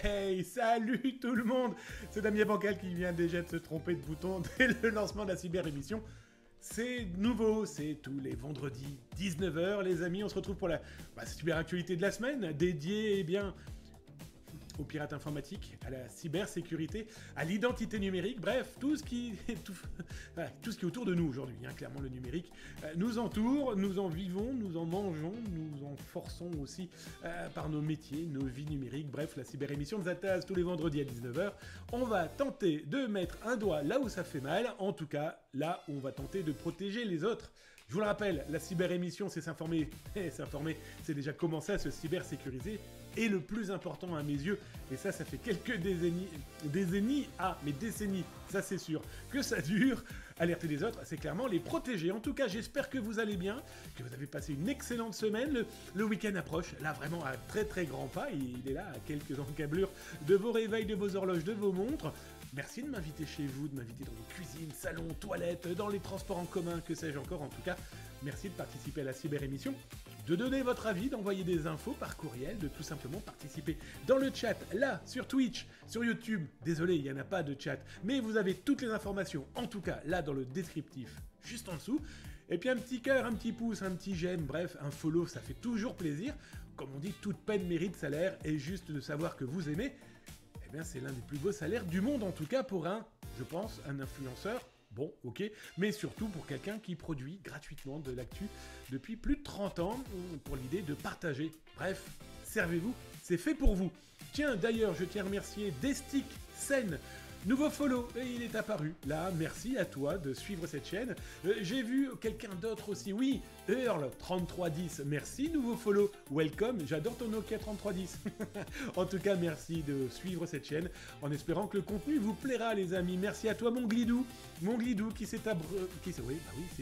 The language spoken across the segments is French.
Hey, salut tout le monde. C'est Damien Bancal qui vient déjà de se tromper de bouton dès le lancement de la cyber émission. C'est nouveau, c'est tous les vendredis 19h les amis, on se retrouve pour la super actualité de la semaine, dédiée aux pirates informatiques, à la cybersécurité, à l'identité numérique, bref, tout ce qui est autour de nous aujourd'hui, hein, clairement le numérique nous entoure, nous en vivons, nous en mangeons, nous en forçons aussi par nos métiers, nos vies numériques, bref, la cyber-émission de Zataz tous les vendredis à 19h, on va tenter de mettre un doigt là où ça fait mal, en tout cas là où on va tenter de protéger les autres. Je vous le rappelle, la cyber-émission, c'est s'informer, c'est déjà commencer à se cybersécuriser, et le plus important à mes yeux, et ça fait quelques décennies, ça c'est sûr, que ça dure, alerter les autres, c'est clairement les protéger. En tout cas, j'espère que vous allez bien, que vous avez passé une excellente semaine, le week-end approche, là vraiment à très très grands pas, il est là à quelques encablures de vos réveils, de vos horloges, de vos montres. Merci de m'inviter chez vous, de m'inviter dans vos cuisines, salons, toilettes, dans les transports en commun, que sais-je encore. En tout cas, merci de participer à la cyber-émission, de donner votre avis, d'envoyer des infos par courriel, de tout simplement participer dans le chat, là, sur Twitch, sur YouTube. Désolé, il n'y en a pas de chat, mais vous avez toutes les informations, en tout cas, là, dans le descriptif, juste en dessous. Et puis un petit cœur, un petit pouce, un petit j'aime, bref, un follow, ça fait toujours plaisir. Comme on dit, toute peine mérite salaire, et juste de savoir que vous aimez, c'est l'un des plus beaux salaires du monde, en tout cas pour un influenceur, bon, ok, mais surtout pour quelqu'un qui produit gratuitement de l'actu depuis plus de 30 ans, pour l'idée de partager. Bref, servez-vous, c'est fait pour vous. Tiens, d'ailleurs, je tiens à remercier Destic Sen. Nouveau follow, et il est apparu. Là, merci à toi de suivre cette chaîne. J'ai vu quelqu'un d'autre aussi. Oui, Earl3310. Merci, nouveau follow. Welcome, j'adore ton Nokia 3310. En tout cas, merci de suivre cette chaîne, en espérant que le contenu vous plaira, les amis. Merci à toi, mon Glidou. Mon Glidou qui s'est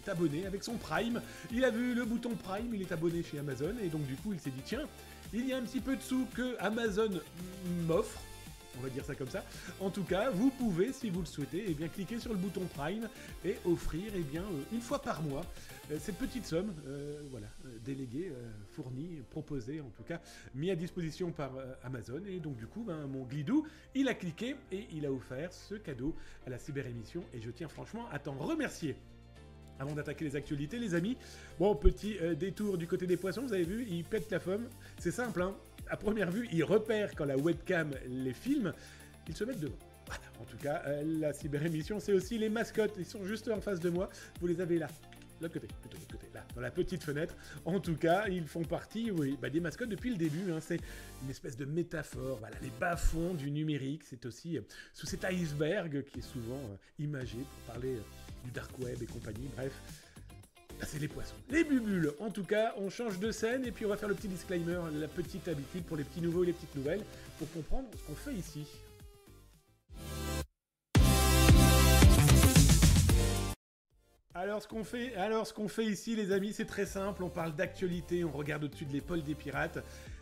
abonné avec son Prime. Il a vu le bouton Prime, il est abonné chez Amazon, et donc du coup, il s'est dit, tiens, il y a un petit peu de sous que Amazon m'offre. On va dire ça comme ça. En tout cas, vous pouvez, si vous le souhaitez, cliquer sur le bouton Prime et offrir, une fois par mois, cette petite somme, déléguée, fournie, proposée, en tout cas, mis à disposition par Amazon. Et donc, du coup, mon Glidou, il a cliqué et il a offert ce cadeau à la cyber-émission. Et je tiens franchement à t'en remercier. Avant d'attaquer les actualités, les amis, bon, petit détour du côté des poissons, vous avez vu, ils pètent la forme. C'est simple, hein. À première vue, ils repèrent quand la webcam les filme, ils se mettent devant. Voilà, en tout cas, la cyber-émission, c'est aussi les mascottes. Ils sont juste en face de moi. Vous les avez là. L'autre côté, plutôt l'autre côté, là, dans la petite fenêtre. En tout cas, ils font partie, des mascottes depuis le début. Hein. C'est une espèce de métaphore. Voilà, les bas-fonds du numérique. C'est aussi sous cet iceberg qui est souvent imagé pour parler du dark web et compagnie. Bref. C'est les poissons, les bubules. En tout cas, on change de scène et puis on va faire le petit disclaimer, la petite habitude pour les petits nouveaux et les petites nouvelles, pour comprendre ce qu'on fait ici. Alors, ce qu'on fait ici, les amis, c'est très simple. On parle d'actualité, on regarde au-dessus de l'épaule des pirates.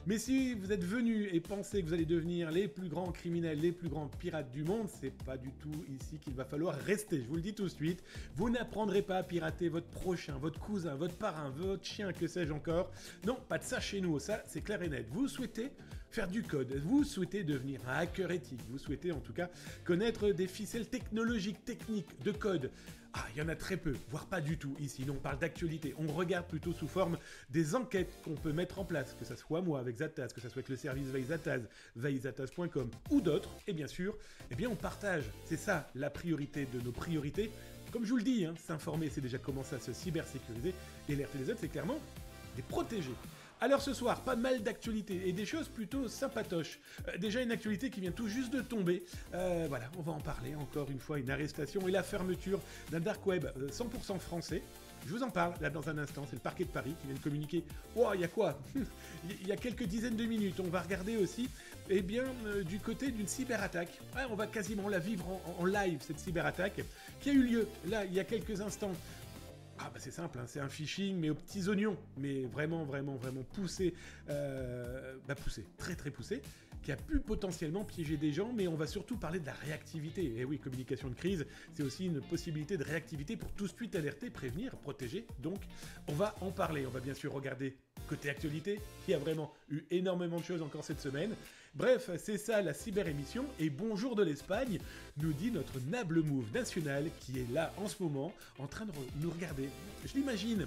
Mais si vous êtes venus et pensez que vous allez devenir les plus grands criminels, les plus grands pirates du monde, c'est pas du tout ici qu'il va falloir rester. Je vous le dis tout de suite. Vous n'apprendrez pas à pirater votre prochain, votre cousin, votre parrain, votre chien, que sais-je encore. Non, pas de ça chez nous. Ça, c'est clair et net. Vous souhaitez faire du code, vous souhaitez devenir un hacker éthique, vous souhaitez en tout cas connaître des ficelles technologiques, techniques, de code. Ah, il y en a très peu, voire pas du tout ici. Nous, on parle d'actualité. On regarde plutôt sous forme des enquêtes qu'on peut mettre en place, que ça soit moi avec Zataz, que ça soit avec le service Veille Zataz, veillezataz.com ou d'autres. Et bien sûr, eh bien, on partage. C'est ça la priorité de nos priorités. Comme je vous le dis, hein, s'informer, c'est déjà commencer à se cybersécuriser. Et alerter les autres, c'est clairement les protéger. Alors ce soir, pas mal d'actualités et des choses plutôt sympatoches. Déjà une actualité qui vient tout juste de tomber. Voilà, on va en parler encore une fois, une arrestation et la fermeture d'un dark web 100% français. Je vous en parle là dans un instant, c'est le parquet de Paris qui vient de communiquer. Wow, il y a quoi? Il y a quelques dizaines de minutes. On va regarder aussi, eh bien, du côté d'une cyberattaque. Ouais, on va quasiment la vivre en live, cette cyberattaque, qui a eu lieu là, il y a quelques instants. Ah bah c'est simple, hein, c'est un phishing mais aux petits oignons, mais vraiment poussé, poussé, très très poussé, qui a pu potentiellement piéger des gens, mais on va surtout parler de la réactivité. Et oui, communication de crise, c'est aussi une possibilité de réactivité pour tout de suite alerter, prévenir, protéger, donc on va en parler. On va bien sûr regarder côté actualité, il y a vraiment eu énormément de choses encore cette semaine. Bref, c'est ça la cyber-émission, et bonjour de l'Espagne, nous dit notre Nable Move national qui est là en ce moment, en train de nous regarder. Je l'imagine.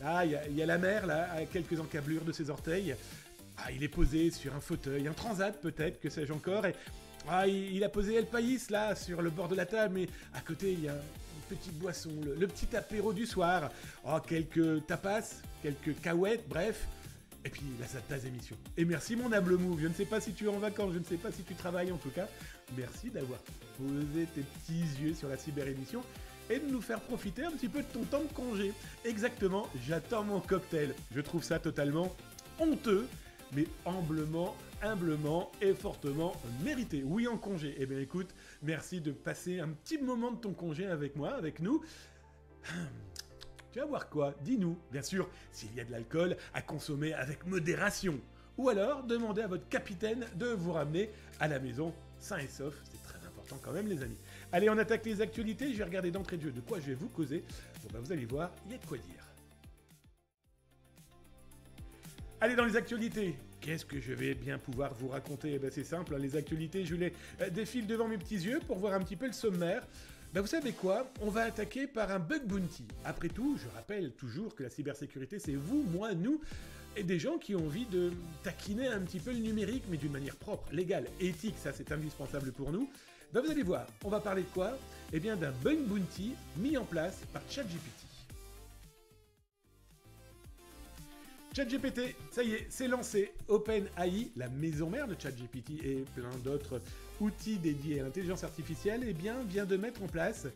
Ah, il y a la mer là, à quelques encablures de ses orteils. Ah, il est posé sur un fauteuil, un transat peut-être, que sais-je encore, et il a posé El País là, sur le bord de la table, mais à côté il y a une petite boisson, le petit apéro du soir. Oh, quelques tapas, quelques cahuètes, bref. Et puis la Zataz émission. Et merci mon Nable Move, je ne sais pas si tu es en vacances, je ne sais pas si tu travailles en tout cas. Merci d'avoir posé tes petits yeux sur la cyber-émission et de nous faire profiter un petit peu de ton temps de congé. Exactement, j'attends mon cocktail. Je trouve ça totalement honteux, mais humblement et fortement mérité. Oui, en congé. Eh bien écoute, merci de passer un petit moment de ton congé avec moi, avec nous. Tu vas voir quoi? Dis-nous, bien sûr, s'il y a de l'alcool à consommer avec modération. Ou alors, demandez à votre capitaine de vous ramener à la maison sain et sauf. C'est très important quand même, les amis. Allez, on attaque les actualités. Je vais regarder d'entrée de jeu de quoi je vais vous causer. Bon, bah, vous allez voir, il y a de quoi dire. Allez, dans les actualités, qu'est-ce que je vais bien pouvoir vous raconter? Eh ben, c'est simple, hein, les actualités, je les défile devant mes petits yeux pour voir un petit peu le sommaire. Ben vous savez quoi? On va attaquer par un bug bounty. Après tout, je rappelle toujours que la cybersécurité, c'est vous, moi, nous, et des gens qui ont envie de taquiner un petit peu le numérique, mais d'une manière propre, légale, éthique, ça c'est indispensable pour nous. Ben vous allez voir, on va parler de quoi? Eh bien d'un bug bounty mis en place par ChatGPT. ChatGPT, ça y est, c'est lancé. OpenAI, la maison mère de ChatGPT et plein d'autres outils dédiés à l'intelligence artificielle, eh bien, vient de mettre en place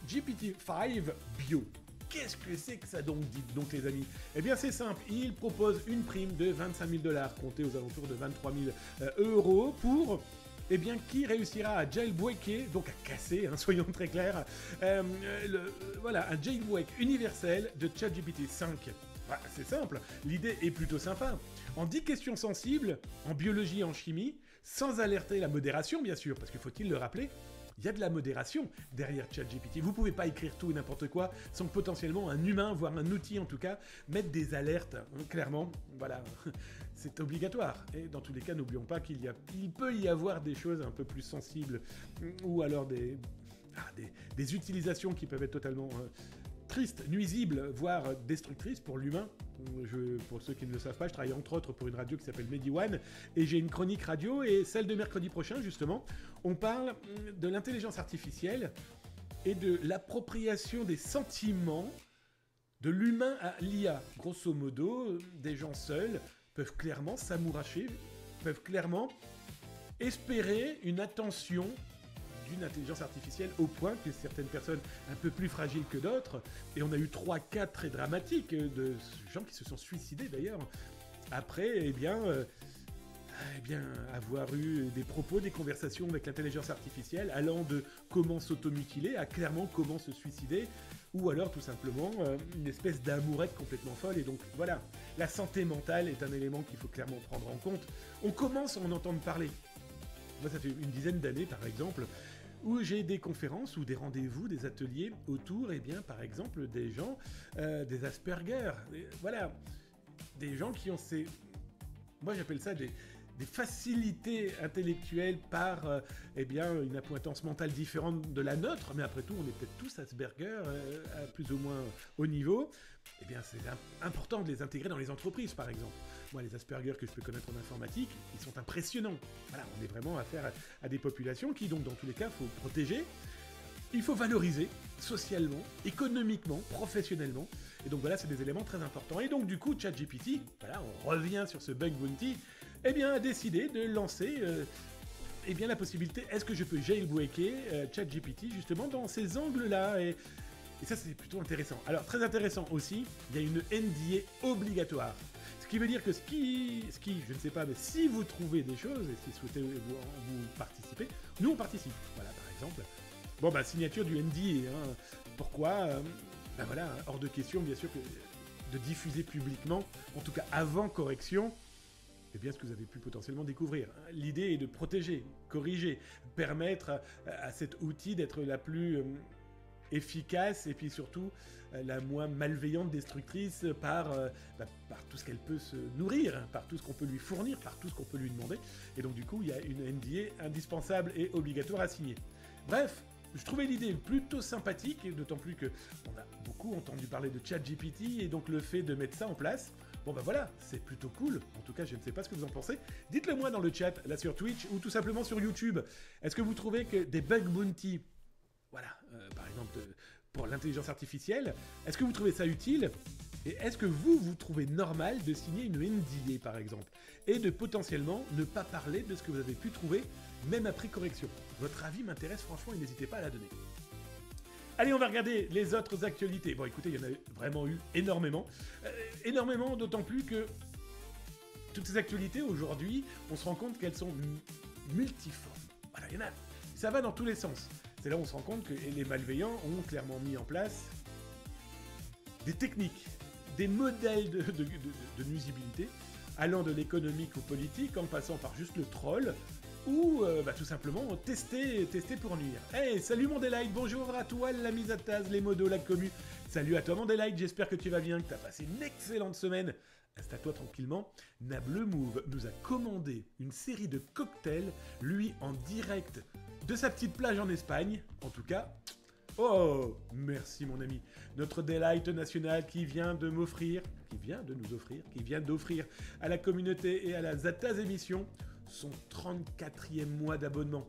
GPT-5 Bio. Qu'est-ce que c'est que ça donc, dites donc les amis? Eh bien c'est simple, il propose une prime de 25 000 $, comptée aux alentours de 23 000 € pour... Eh bien, qui réussira à jailbreaker, donc à casser, hein, soyons très clairs, voilà, un jailbreak universel de ChatGPT 5. Bah, c'est simple, l'idée est plutôt sympa. En 10 questions sensibles, en biologie et en chimie, sans alerter la modération bien sûr, parce que faut-il le rappeler, il y a de la modération derrière ChatGPT. Vous pouvez pas écrire tout et n'importe quoi sans que potentiellement un humain, voire un outil en tout cas, mette des alertes, hein, clairement, voilà, c'est obligatoire. Et dans tous les cas, n'oublions pas qu'il peut y avoir des choses un peu plus sensibles, ou alors des utilisations qui peuvent être totalement... tristes, nuisibles, voire destructrices pour l'humain. Pour ceux qui ne le savent pas, je travaille entre autres pour une radio qui s'appelle MediOne et j'ai une chronique radio et celle de mercredi prochain justement, on parle de l'intelligence artificielle et de l'appropriation des sentiments de l'humain à l'IA. Grosso modo, des gens seuls peuvent clairement s'amouracher, peuvent clairement espérer une attention d'une intelligence artificielle au point que certaines personnes un peu plus fragiles que d'autres, et on a eu 3 cas très dramatiques de gens qui se sont suicidés d'ailleurs, après, eh bien, eh bien, avoir eu des propos, des conversations avec l'intelligence artificielle, allant de comment s'automutiler à clairement comment se suicider, ou alors tout simplement une espèce d'amourette complètement folle. Et donc voilà, la santé mentale est un élément qu'il faut clairement prendre en compte. On commence à en entendre parler. Moi, ça fait une dizaine d'années, par exemple, où j'ai des conférences ou des rendez-vous, des ateliers autour, eh bien, par exemple, des gens, des Asperger, voilà, des gens qui ont ces... Moi, j'appelle ça des facilités intellectuelles par eh bien, une appointance mentale différente de la nôtre, mais après tout, on est peut-être tous Asperger, à plus ou moins haut niveau. Eh bien, c'est important de les intégrer dans les entreprises, par exemple. Moi, les Asperger que je peux connaître en informatique, ils sont impressionnants. Voilà, on est vraiment affaire à des populations qui, donc, dans tous les cas, il faut protéger. Il faut valoriser socialement, économiquement, professionnellement. Et donc voilà, c'est des éléments très importants. Et donc du coup, ChatGPT, voilà, on revient sur ce bug bounty, eh bien, a décidé de lancer eh bien, la possibilité, est-ce que je peux jailbreaker ChatGPT justement dans ces angles-là et ça, c'est plutôt intéressant. Alors, très intéressant aussi, il y a une NDA obligatoire. Ce qui veut dire que je ne sais pas, mais si vous trouvez des choses et si vous souhaitez vous participer, nous on participe. Voilà, par exemple. Bon, bah, signature du NDA. Hein. Pourquoi ben voilà, hors de question, bien sûr, de diffuser publiquement, en tout cas avant correction, eh bien, ce que vous avez pu potentiellement découvrir. L'idée est de protéger, corriger, permettre à cet outil d'être la plus efficace et puis surtout la moins malveillante, destructrice par tout ce qu'elle peut se nourrir, par tout ce qu'on peut lui fournir, par tout ce qu'on peut lui demander. Et donc, du coup, il y a une NDA indispensable et obligatoire à signer. Bref, je trouvais l'idée plutôt sympathique, d'autant plus qu'on a beaucoup entendu parler de ChatGPT, et donc le fait de mettre ça en place, bon bah voilà, c'est plutôt cool. En tout cas, je ne sais pas ce que vous en pensez. Dites-le moi dans le chat, là sur Twitch, ou tout simplement sur YouTube. Est-ce que vous trouvez que des bug bounty, voilà, par exemple, pour l'intelligence artificielle, est-ce que vous trouvez ça utile ? Et est-ce que vous trouvez normal de signer une NDA, par exemple, et de potentiellement ne pas parler de ce que vous avez pu trouver, même après correction ? Votre avis m'intéresse franchement et n'hésitez pas à la donner. Allez, on va regarder les autres actualités. Bon, écoutez, il y en a vraiment eu énormément. Énormément, d'autant plus que toutes ces actualités, aujourd'hui, on se rend compte qu'elles sont multiformes. Voilà, il y en a. Ça va dans tous les sens. C'est là où on se rend compte que les malveillants ont clairement mis en place des techniques, des modèles de nuisibilité, allant de l'économique au politique, en passant par juste le troll, ou tout simplement tester pour nuire. Hey, salut mon Delight, bonjour à toi la mise à tasse, les modos, la commu. Salut à toi mon Delight, j'espère que tu vas bien, que tu as passé une excellente semaine. Installe-toi tranquillement. Nablemove nous a commandé une série de cocktails, lui en direct de sa petite plage en Espagne, en tout cas. Oh, merci mon ami. Notre Delight national qui vient de nous offrir à la communauté et à la Zataz émission son 34e mois d'abonnement.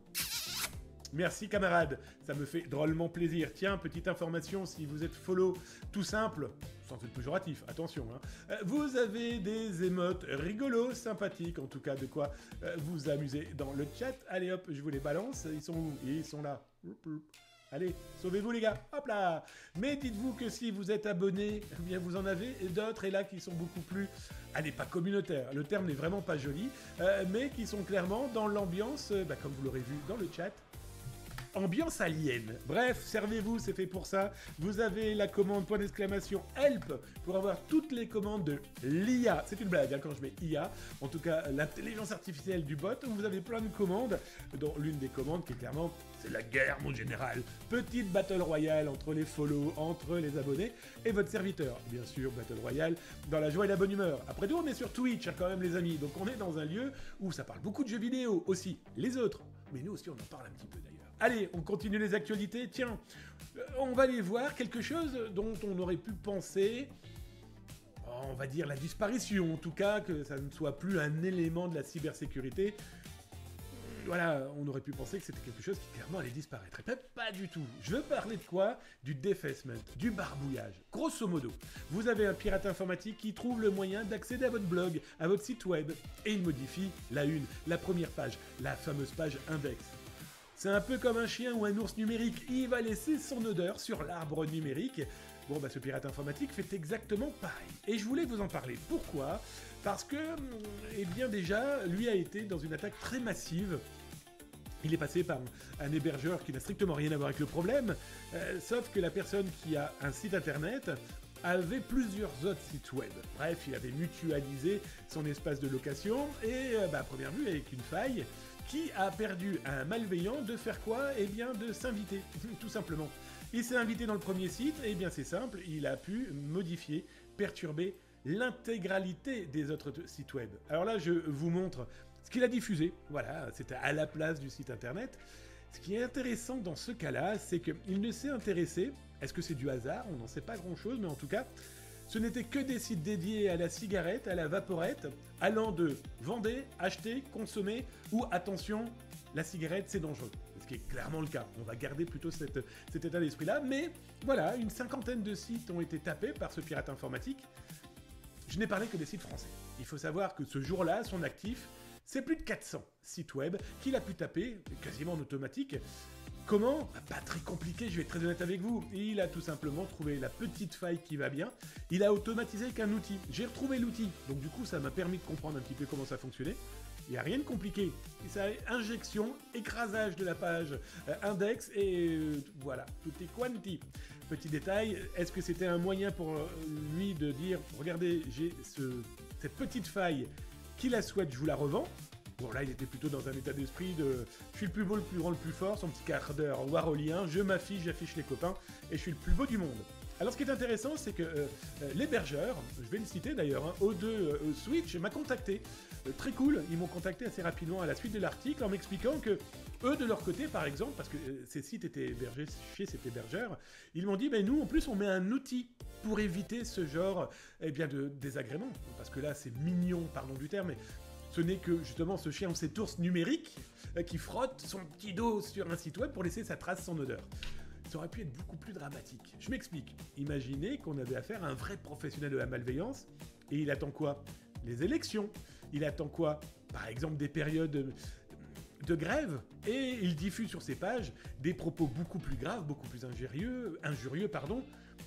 Merci camarade, ça me fait drôlement plaisir. Tiens, petite information, si vous êtes follow, tout simple, sans être péjoratif, attention, hein, vous avez des émotes rigolos, sympathiques, en tout cas de quoi vous amuser dans le chat. Allez hop, je vous les balance, ils sont où ? Ils sont là. Allez, sauvez-vous les gars, hop là. Mais dites-vous que si vous êtes abonné, eh bien vous en avez d'autres, et là qui sont beaucoup plus, allez, pas communautaires, le terme n'est vraiment pas joli, mais qui sont clairement dans l'ambiance, comme vous l'aurez vu dans le chat, ambiance alien. Bref, servez-vous, c'est fait pour ça. Vous avez la commande point d'exclamation help pour avoir toutes les commandes de l'IA. C'est une blague hein, quand je mets IA. En tout cas, l'intelligence artificielle du bot. Vous avez plein de commandes, dont l'une des commandes qui est clairement, c'est la guerre, mon général. Petite battle royale entre les follow, entre les abonnés et votre serviteur. Bien sûr, battle royale dans la joie et la bonne humeur. Après tout, on est sur Twitch hein, quand même les amis. Donc on est dans un lieu où ça parle beaucoup de jeux vidéo aussi. Les autres. Mais nous aussi, on en parle un petit peu d'ailleurs. Allez, on continue les actualités. Tiens, on va aller voir quelque chose dont on aurait pu penser, on va dire la disparition, en tout cas, que ça ne soit plus un élément de la cybersécurité. Voilà, on aurait pu penser que c'était quelque chose qui clairement allait disparaître. Et pas du tout. Je veux parler de quoi ? Du defacement, du barbouillage. Grosso modo, vous avez un pirate informatique qui trouve le moyen d'accéder à votre blog, à votre site web, et il modifie la une, la première page, la fameuse page index. C'est un peu comme un chien ou un ours numérique, il va laisser son odeur sur l'arbre numérique. Bon, bah ce pirate informatique fait exactement pareil. Et je voulais vous en parler. Pourquoi? Parce que, eh bien déjà, lui a été dans une attaque très massive. Il est passé par un hébergeur qui n'a strictement rien à voir avec le problème, sauf que la personne qui a un site internet avait plusieurs autres sites web. Bref, il avait mutualisé son espace de location et, à première vue, avec une faille, qui a perdu à un malveillant de faire quoi? Eh bien, de s'inviter, tout simplement. Il s'est invité dans le premier site, et bien c'est simple, il a pu modifier, perturber l'intégralité des autres sites web. Alors là, je vous montre ce qu'il a diffusé. Voilà, c'était à la place du site internet. Ce qui est intéressant dans ce cas-là, c'est qu'il ne s'est intéressé, est-ce que c'est du hasard? On n'en sait pas grand-chose, mais en tout cas, ce n'était que des sites dédiés à la cigarette, à la vaporette, allant de vendez, achetez, consommez, ou attention, la cigarette c'est dangereux. Ce qui est clairement le cas. On va garder plutôt cet état d'esprit-là, mais voilà, une cinquantaine de sites ont été tapés par ce pirate informatique. Je n'ai parlé que des sites français. Il faut savoir que ce jour-là, son actif, c'est plus de 400 sites web qu'il a pu taper, quasiment en automatique. Comment? Pas très compliqué, je vais être très honnête avec vous. Il a tout simplement trouvé la petite faille qui va bien. Il a automatisé avec un outil. J'ai retrouvé l'outil, donc du coup ça m'a permis de comprendre un petit peu comment ça fonctionnait. Il n'y a rien de compliqué. C'est injection, écrasage de la page index et voilà, tout est quanti. Petit détail, est-ce que c'était un moyen pour lui de dire « Regardez, j'ai cette petite faille qui la souhaite, je vous la revends ». Bon là, il était plutôt dans un état d'esprit de « Je suis le plus beau, le plus grand, le plus fort », son petit quart d'heure warolien, je m'affiche, j'affiche les copains, et je suis le plus beau du monde. Alors ce qui est intéressant, c'est que l'hébergeur, je vais le citer d'ailleurs, hein, O2 Switch m'a contacté. Très cool, ils m'ont contacté assez rapidement à la suite de l'article en m'expliquant que eux de leur côté par exemple, parce que ces sites étaient hébergés chez cet hébergeur, ils m'ont dit nous en plus on met un outil pour éviter ce genre de désagrément. Parce que là c'est mignon, pardon du terme, mais ce n'est que justement ce chien ou cet ours numérique qui frotte son petit dos sur un site web pour laisser sa trace, son odeur. Ça aurait pu être beaucoup plus dramatique. Je m'explique. Imaginez qu'on avait affaire à un vrai professionnel de la malveillance, et il attend quoi? Les élections. Il attend quoi? Par exemple des périodes de grève, et il diffuse sur ses pages des propos beaucoup plus graves, beaucoup plus injurieux,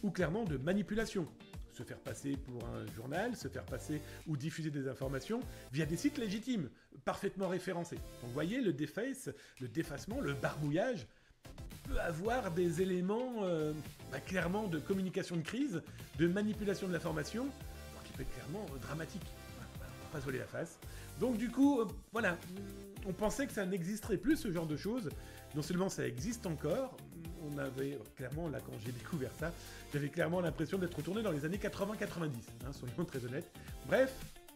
ou clairement de manipulation. Se faire passer pour un journal, se faire passer ou diffuser des informations via des sites légitimes, parfaitement référencés. Donc vous voyez, le défacement, le barbouillage peut avoir des éléments clairement de communication de crise, de manipulation de l'information, qui peut être clairement dramatique. On va pas se voiler la face. Donc du coup, voilà, on pensait que ça n'existerait plus ce genre de choses. Non seulement ça existe encore, on avait clairement, là quand j'ai découvert ça, j'avais clairement l'impression d'être retourné dans les années 80-90, soyons très honnêtes. Bref,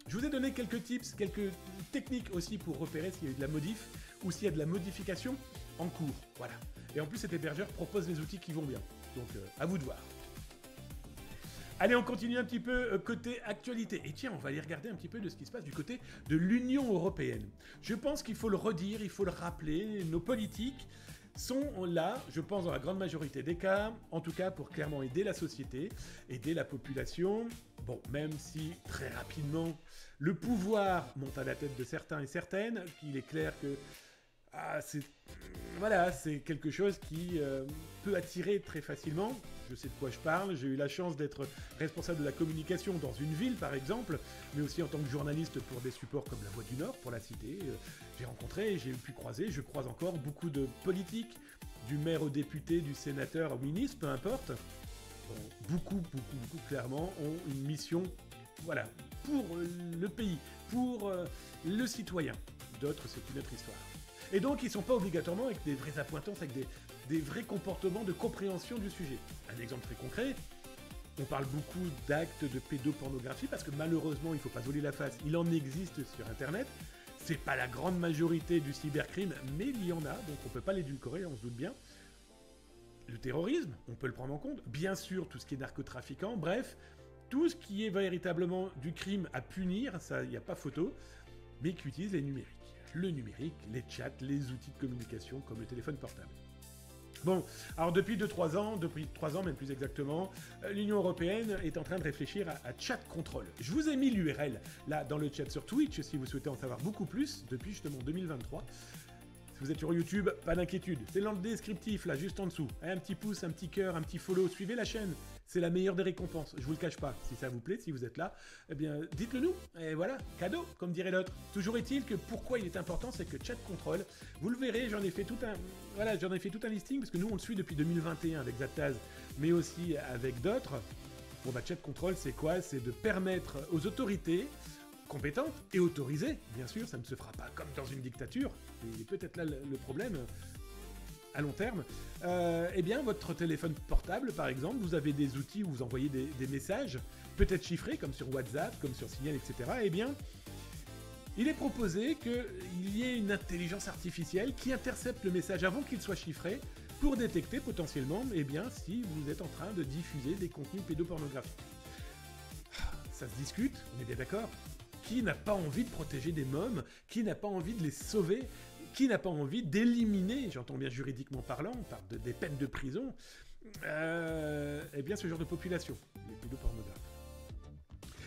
je vous ai donné quelques tips, quelques techniques aussi pour repérer s'il y a eu de la modif ou s'il y a de la modification en cours, voilà. Et en plus cet hébergeur propose des outils qui vont bien, donc à vous de voir. Allez, on continue un petit peu côté actualité. Et tiens, on va aller regarder un petit peu de ce qui se passe du côté de l'Union européenne. Je pense qu'il faut le redire, il faut le rappeler, nos politiques sont là, je pense dans la grande majorité des cas, en tout cas pour clairement aider la société, aider la population. Bon, même si très rapidement le pouvoir monte à la tête de certains et certaines, qu'il est clair que c'est quelque chose qui peut attirer très facilement. Je sais de quoi je parle, j'ai eu la chance d'être responsable de la communication dans une ville par exemple, mais aussi en tant que journaliste pour des supports comme La Voix du Nord, pour la citer. J'ai rencontré, j'ai pu croiser, je croise encore beaucoup de politiques, du maire au député, du sénateur au ministre, peu importe. Bon, beaucoup clairement ont une mission, voilà, pour le pays, pour le citoyen. D'autres, c'est une autre histoire. Et donc, ils ne sont pas obligatoirement avec des vraies appointances, avec des vrais comportements de compréhension du sujet. Un exemple très concret, on parle beaucoup d'actes de pédopornographie, parce que malheureusement, il ne faut pas se voiler la face, il en existe sur Internet. C'est pas la grande majorité du cybercrime, mais il y en a, donc on ne peut pas l'édulcorer, on se doute bien. Le terrorisme, on peut le prendre en compte. Bien sûr, tout ce qui est narcotrafiquant, bref, tout ce qui est véritablement du crime à punir, ça, il n'y a pas photo, mais qui utilise les numériques. Le numérique, les chats, les outils de communication comme le téléphone portable. Bon, alors depuis 3 ans même plus exactement, l'Union Européenne est en train de réfléchir à Chat Control. Je vous ai mis l'URL là dans le chat sur Twitch si vous souhaitez en savoir beaucoup plus depuis justement 2023. Si vous êtes sur YouTube, pas d'inquiétude. C'est dans le descriptif, là, juste en dessous. Un petit pouce, un petit cœur, un petit follow. Suivez la chaîne. C'est la meilleure des récompenses. Je vous le cache pas. Si ça vous plaît, si vous êtes là, eh bien, dites-le nous. Et voilà, cadeau, comme dirait l'autre. Toujours est-il que pourquoi il est important, c'est que Chat Control, vous le verrez, j'en ai fait tout un listing, parce que nous, on le suit depuis 2021 avec Zaptaz, mais aussi avec d'autres. Bon, bah, Chat Control, c'est quoi? C'est de permettre aux autorités compétentes et autorisées, bien sûr, ça ne se fera pas comme dans une dictature, et peut-être là le problème à long terme, eh bien, votre téléphone portable, par exemple, vous avez des outils où vous envoyez des messages, peut-être chiffrés, comme sur WhatsApp, comme sur Signal, etc. Eh bien, il est proposé qu'il y ait une intelligence artificielle qui intercepte le message avant qu'il soit chiffré pour détecter potentiellement, eh bien, si vous êtes en train de diffuser des contenus pédopornographiques. Ça se discute, on est bien d'accord. Qui n'a pas envie de protéger des mômes? Qui n'a pas envie de les sauver? Qui n'a pas envie d'éliminer, j'entends bien juridiquement parlant, on parle des peines de prison, eh bien ce genre de population, les pédopornographes.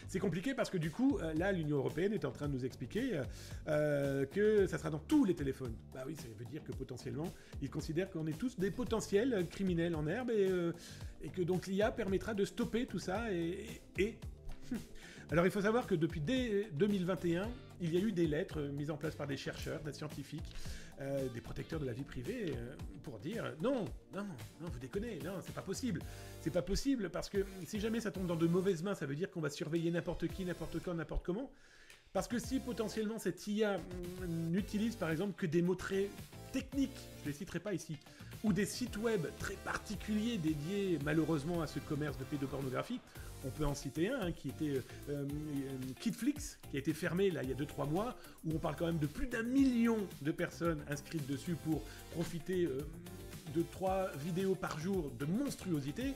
C'est compliqué parce que du coup, là, l'Union Européenne est en train de nous expliquer que ça sera dans tous les téléphones. Bah oui, ça veut dire que potentiellement, ils considèrent qu'on est tous des potentiels criminels en herbe et que donc l'IA permettra de stopper tout ça et... Alors il faut savoir que depuis dès 2021, il y a eu des lettres mises en place par des chercheurs, des scientifiques, des protecteurs de la vie privée, pour dire non, vous déconnez, non, c'est pas possible. C'est pas possible parce que si jamais ça tombe dans de mauvaises mains, ça veut dire qu'on va surveiller n'importe qui, n'importe quand, n'importe comment. Parce que si potentiellement cette IA n'utilise par exemple que des mots très techniques, je ne les citerai pas ici, ou des sites web très particuliers dédiés malheureusement à ce commerce de pédopornographie, on peut en citer un qui était Kidflix, qui a été fermé là il y a 2-3 mois, où on parle quand même de plus d'1 million de personnes inscrites dessus pour profiter de 3 vidéos par jour de monstruosité.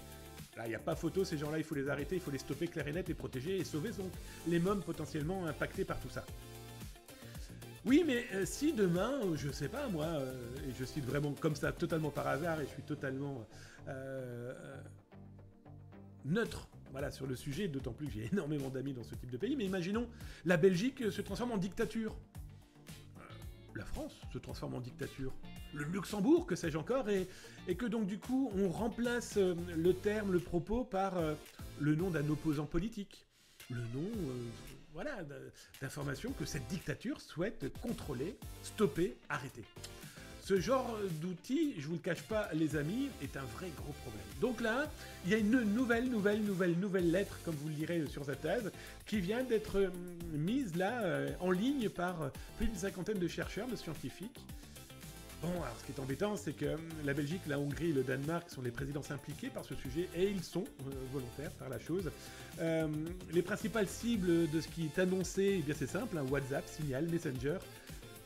Là, il n'y a pas photo, ces gens-là, il faut les arrêter, il faut les stopper clair et net et protéger et sauver donc les mômes potentiellement impactés par tout ça. Oui, mais si demain, je sais pas moi, et je cite vraiment comme ça, totalement par hasard, et je suis totalement neutre, voilà, sur le sujet, d'autant plus que j'ai énormément d'amis dans ce type de pays, mais imaginons, la Belgique se transforme en dictature. La France se transforme en dictature. Le Luxembourg, que sais-je encore, et que donc du coup, on remplace le terme, le propos par le nom d'un opposant politique. Le nom... voilà, d'informations que cette dictature souhaite contrôler, stopper, arrêter. Ce genre d'outil, je vous le cache pas les amis, est un vrai gros problème. Donc là, il y a une nouvelle lettre, comme vous le lirez sur Zaptaz, qui vient d'être mise là, en ligne par plus d'une cinquantaine de chercheurs, de scientifiques. Bon, alors ce qui est embêtant, c'est que la Belgique, la Hongrie et le Danemark sont les présidences impliquées par ce sujet, et ils sont volontaires par la chose. Les principales cibles de ce qui est annoncé, eh bien c'est simple, hein, WhatsApp, Signal, Messenger,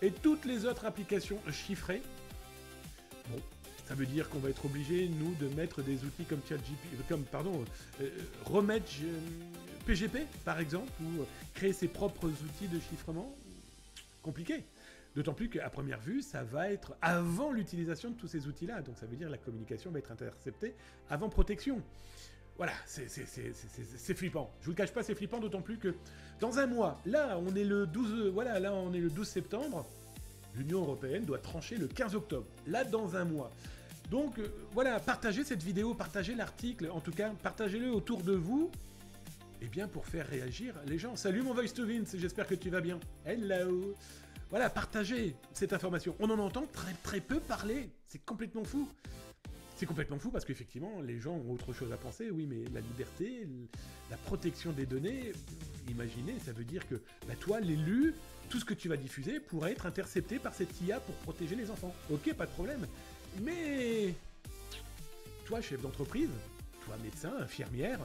et toutes les autres applications chiffrées. Bon, ça veut dire qu'on va être obligé, nous, de mettre des outils comme remettre PGP, par exemple, ou créer ses propres outils de chiffrement. Compliqué. D'autant plus qu'à première vue, ça va être avant l'utilisation de tous ces outils-là. Donc ça veut dire que la communication va être interceptée avant protection. Voilà, c'est flippant. Je vous le cache pas, c'est flippant, d'autant plus que dans un mois, là on est le 12 septembre, l'Union Européenne doit trancher le 15 octobre. Là, dans un mois. Donc voilà, partagez cette vidéo, partagez l'article, en tout cas, partagez-le autour de vous, eh bien pour faire réagir les gens. Salut mon Voice to Vince, j'espère que tu vas bien. Hello. Voilà, partagez cette information. On en entend très peu parler. C'est complètement fou. C'est complètement fou parce qu'effectivement, les gens ont autre chose à penser. Oui, mais la liberté, la protection des données, imaginez, ça veut dire que bah, toi, l'élu, tout ce que tu vas diffuser pourrait être intercepté par cette IA pour protéger les enfants. Ok, pas de problème. Mais toi, chef d'entreprise, toi, médecin, infirmière,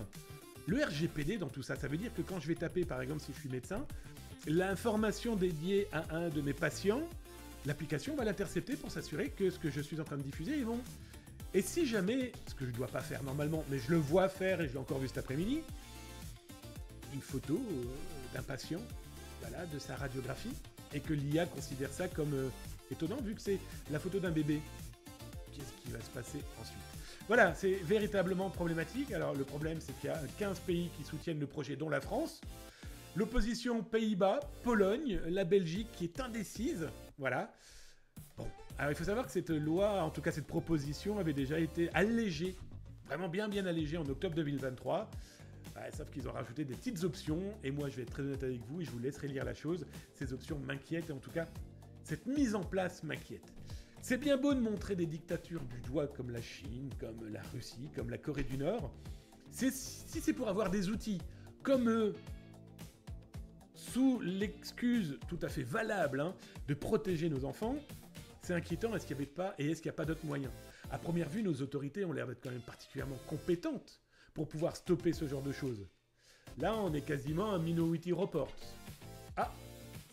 le RGPD dans tout ça, ça veut dire que quand je vais taper, par exemple, si je suis médecin, l'information dédiée à un de mes patients, l'application va l'intercepter pour s'assurer que ce que je suis en train de diffuser est bon. Et si jamais, ce que je ne dois pas faire normalement, mais je le vois faire et je l'ai encore vu cet après-midi, une photo d'un patient, voilà, de sa radiographie, et que l'IA considère ça comme étonnant vu que c'est la photo d'un bébé. Qu'est-ce qui va se passer ensuite? Voilà, c'est véritablement problématique. Alors le problème, c'est qu'il y a 15 pays qui soutiennent le projet, dont la France. L'opposition Pays-Bas, Pologne, la Belgique qui est indécise. Voilà. Bon, Alors il faut savoir que cette loi, en tout cas cette proposition, avait déjà été allégée, vraiment bien allégée en octobre 2023. Sauf qu'ils ont rajouté des petites options, et moi je vais être très honnête avec vous, et je vous laisserai lire la chose. Ces options m'inquiètent, et en tout cas, cette mise en place m'inquiète. C'est bien beau de montrer des dictatures du doigt comme la Chine, comme la Russie, comme la Corée du Nord. Si c'est pour avoir des outils comme eux, sous l'excuse tout à fait valable de protéger nos enfants, c'est inquiétant. Est-ce qu'il n'y a pas d'autres moyens? À première vue, nos autorités ont l'air d'être quand même particulièrement compétentes pour pouvoir stopper ce genre de choses. Là, on est quasiment un Minority Report. Ah,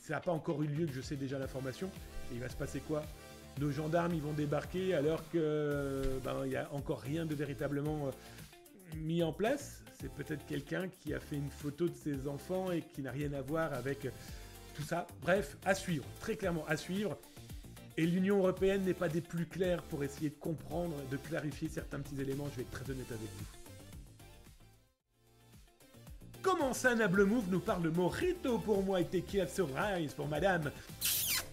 ça n'a pas encore eu lieu que je sais déjà l'information. Et il va se passer quoi? Nos gendarmes, ils vont débarquer alors que il n'y a encore rien de véritablement mis en place. C'est peut-être quelqu'un qui a fait une photo de ses enfants et qui n'a rien à voir avec tout ça. Bref, à suivre, très clairement à suivre. Et l'Union Européenne n'est pas des plus clairs pour essayer de comprendre, de clarifier certains petits éléments. Je vais être très honnête avec vous. Comment ça, Nable Move nous parle de Mojito pour moi et Tequila Sunrise pour madame.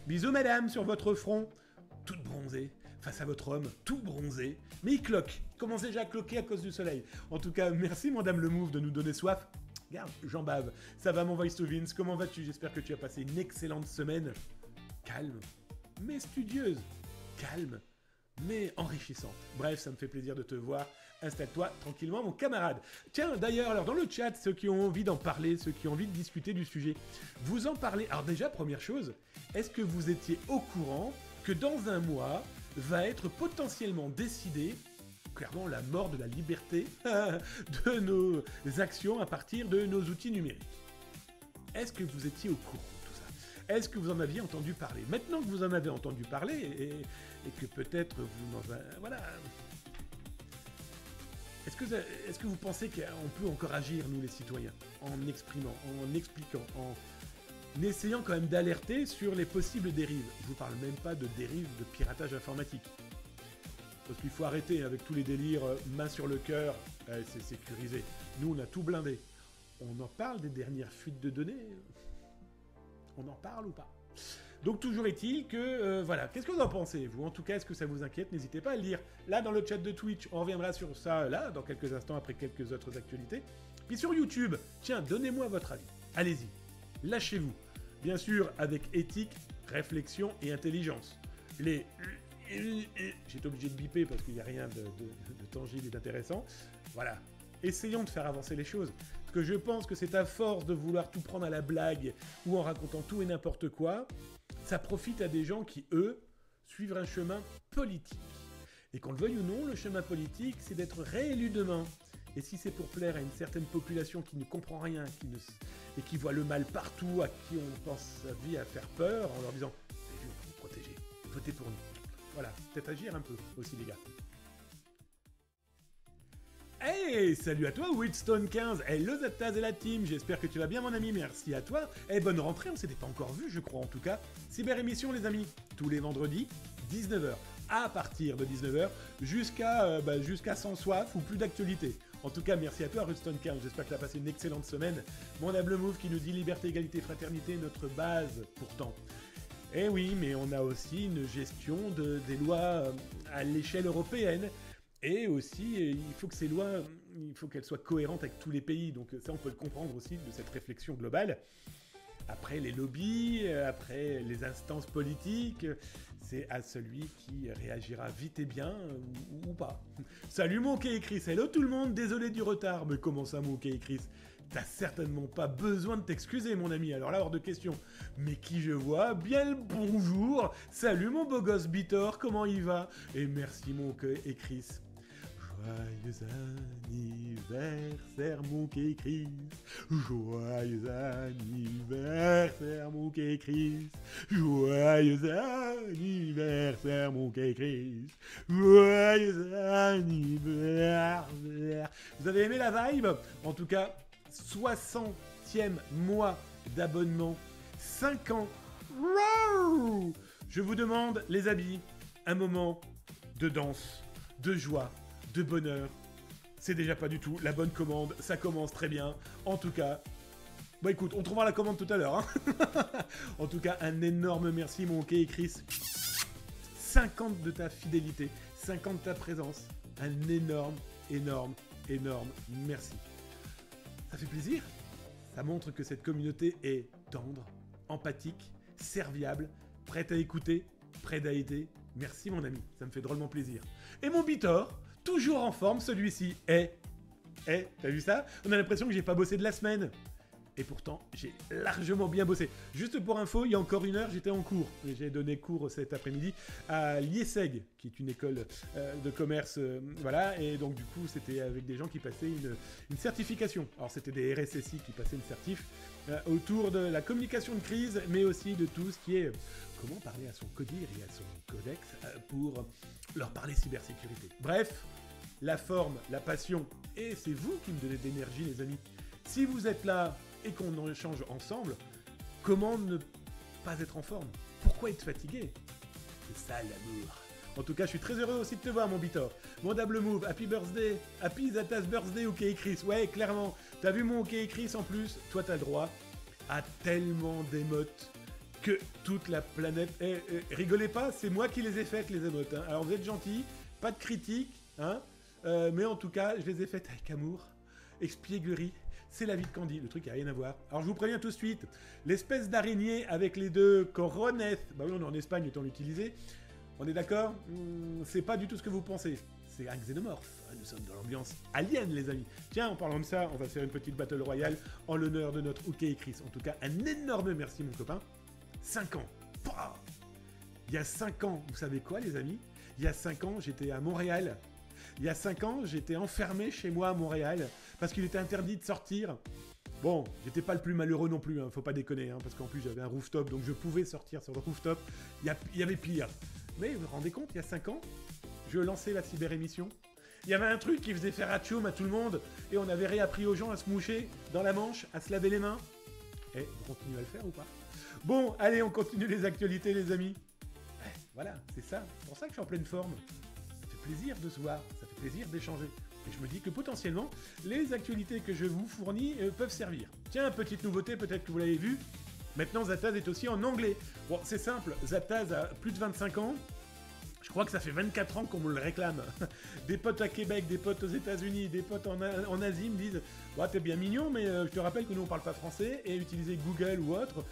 Bisous madame sur votre front, toute bronzée, face à votre homme, tout bronzé. Mais il cloque, il commence déjà à cloquer à cause du soleil. En tout cas, merci madame le Move de nous donner soif. Regarde, j'en bave. Ça va mon voice to Vince, comment vas-tu? J'espère que tu as passé une excellente semaine. Calme, mais studieuse. Calme, mais enrichissante. Bref, ça me fait plaisir de te voir. Installe-toi tranquillement, mon camarade. Tiens, d'ailleurs, alors dans le chat, ceux qui ont envie d'en parler, ceux qui ont envie de discuter du sujet, vous en parlez. Alors déjà, première chose, est-ce que vous étiez au courant que dans un mois va être potentiellement décidé, clairement, la mort de la liberté de nos actions à partir de nos outils numériques? Est-ce que vous étiez au courant de tout ça? Est-ce que vous en aviez entendu parler? Maintenant que vous en avez entendu parler, et que peut-être vous n'en... Voilà... Est-ce que vous pensez qu'on peut encore agir, nous les citoyens, en exprimant, en expliquant, en essayant quand même d'alerter sur les possibles dérives? Je vous parle même pas de dérives de piratage informatique. Parce qu'il faut arrêter avec tous les délires, main sur le cœur, c'est sécurisé. Nous, on a tout blindé. On en parle des dernières fuites de données? On en parle ou pas? Donc toujours est-il que, voilà, qu'est-ce que vous en pensez, vous? En tout cas, est-ce que ça vous inquiète? N'hésitez pas à le dire. Là, dans le chat de Twitch, on reviendra sur ça, là, dans quelques instants, après quelques autres actualités. Puis sur YouTube, tiens, donnez-moi votre avis. Allez-y, lâchez-vous. Bien sûr, avec éthique, réflexion et intelligence. J'étais obligé de biper parce qu'il n'y a rien de tangible et d'intéressant. Voilà. Essayons de faire avancer les choses. Parce que je pense que c'est à force de vouloir tout prendre à la blague ou en racontant tout et n'importe quoi, ça profite à des gens qui, eux, suivent un chemin politique. Et qu'on le veuille ou non, le chemin politique, c'est d'être réélu demain. Et si c'est pour plaire à une certaine population qui ne comprend rien et qui voit le mal partout, à qui on pense sa vie à faire peur, en leur disant « T'as vu, on va vous protéger, votez pour nous ». Voilà, peut-être agir un peu aussi, les gars. Hey, salut à toi, Wheatstone15. Hello Zaptaz et la team, j'espère que tu vas bien mon ami, merci à toi. Et bonne rentrée, on s'était pas encore vu je crois en tout cas. Cyber émission les amis, tous les vendredis, 19h. À partir de 19h, jusqu'à sans soif ou plus d'actualité. En tout cas, merci à toi Wheatstone15, j'espère que tu as passé une excellente semaine. Mon Nable Move qui nous dit liberté, égalité, fraternité, notre base pourtant. Eh oui, mais on a aussi une gestion des lois à l'échelle européenne. Et aussi, il faut que ces lois, il faut qu'elles soient cohérentes avec tous les pays. Donc ça, on peut le comprendre aussi de cette réflexion globale. Après les lobbies, après les instances politiques, c'est à celui qui réagira vite et bien ou pas. Salut mon Kay et Chris, hello tout le monde, désolé du retard. Mais comment ça mon Kay et Chris? T'as certainement pas besoin de t'excuser mon ami, alors là hors de question. Mais qui je vois? Bien le bonjour. Salut mon beau gosse Bitor, comment il va? Et merci mon Kay et Chris. Joyeux anniversaire mon Kay Chris. Joyeux anniversaire mon Kay Chris. Joyeux anniversaire mon Kay Chris. Joyeux anniversaire. Vous avez aimé la vibe? En tout cas, 60e mois d'abonnement, 5 ans. Je vous demande les habits, un moment de danse, de joie, de bonheur. C'est déjà pas du tout la bonne commande, ça commence très bien. En tout cas, bah écoute, on trouvera la commande tout à l'heure. Hein. En tout cas, un énorme merci mon Kay et Chris. 50 de ta fidélité, 50 de ta présence. Un énorme, énorme, énorme merci. Ça fait plaisir. Ça montre que cette communauté est tendre, empathique, serviable, prête à écouter, prête à aider. Merci mon ami, ça me fait drôlement plaisir. Et mon Bitor, toujours en forme, celui-ci est... t'as vu ça? On a l'impression que j'ai pas bossé de la semaine. Et pourtant, j'ai largement bien bossé. Juste pour info, il y a encore une heure, j'étais en cours. J'ai donné cours cet après-midi à l'IESEG, qui est une école de commerce. Voilà, et donc du coup, c'était avec des gens qui passaient une certification. Alors, c'était des RSSI qui passaient une certif autour de la communication de crise, mais aussi de tout ce qui est comment parler à son codir et à son codex pour leur parler cybersécurité. Bref, la forme, la passion, et c'est vous qui me donnez de l'énergie, les amis. Si vous êtes là et qu'on en échange ensemble, comment ne pas être en forme? Pourquoi être fatigué? C'est ça l'amour. En tout cas, je suis très heureux aussi de te voir, mon Bitor. Mon Double Move, Happy Birthday, Happy Zatas Birthday, OK Chris. Ouais, clairement, t'as vu mon OK Chris en plus? Toi, t'as le droit à tellement d'émotes que toute la planète... rigolez pas, c'est moi qui les ai faites, les émotes. Hein. Alors, vous êtes gentils, pas de critiques, hein, mais en tout cas, je les ai faites avec amour, espièglerie. C'est la vie de Candy, le truc n'a rien à voir. Alors je vous préviens tout de suite, l'espèce d'araignée avec les deux corones, bah oui on est en Espagne, autant l'utiliser, on est d'accord? C'est pas du tout ce que vous pensez, c'est un xénomorphe, nous sommes dans l'ambiance alien les amis. Tiens, en parlant de ça, on va faire une petite battle royale en l'honneur de notre OK Chris. En tout cas, un énorme merci mon copain. 5 ans, Pouah, il y a 5 ans, vous savez quoi les amis? Il y a 5 ans, j'étais à Montréal. Il y a 5 ans, j'étais enfermé chez moi à Montréal parce qu'il était interdit de sortir. Bon, j'étais pas le plus malheureux non plus, hein, faut pas déconner, hein, parce qu'en plus j'avais un rooftop, donc je pouvais sortir sur le rooftop. Il y avait pire. Mais vous vous rendez compte, il y a 5 ans, je lançais la cyber-émission. Il y avait un truc qui faisait faire atchoum à tout le monde, et on avait réappris aux gens à se moucher dans la Manche, à se laver les mains. Et vous continuez à le faire ou pas? Bon, allez, on continue les actualités, les amis. Ouais, voilà, c'est ça. C'est pour ça que je suis en pleine forme. Ça fait plaisir de se voir, ça fait plaisir d'échanger. Et je me dis que potentiellement, les actualités que je vous fournis peuvent servir. Tiens, petite nouveauté, peut-être que vous l'avez vu. Maintenant, Zataz est aussi en anglais. Bon, c'est simple, Zataz a plus de 25 ans. Je crois que ça fait 24 ans qu'on me le réclame. Des potes à Québec, des potes aux États-Unis, des potes en Asie me disent ouais, t'es bien mignon, mais je te rappelle que nous on parle pas français et utiliser Google ou autre.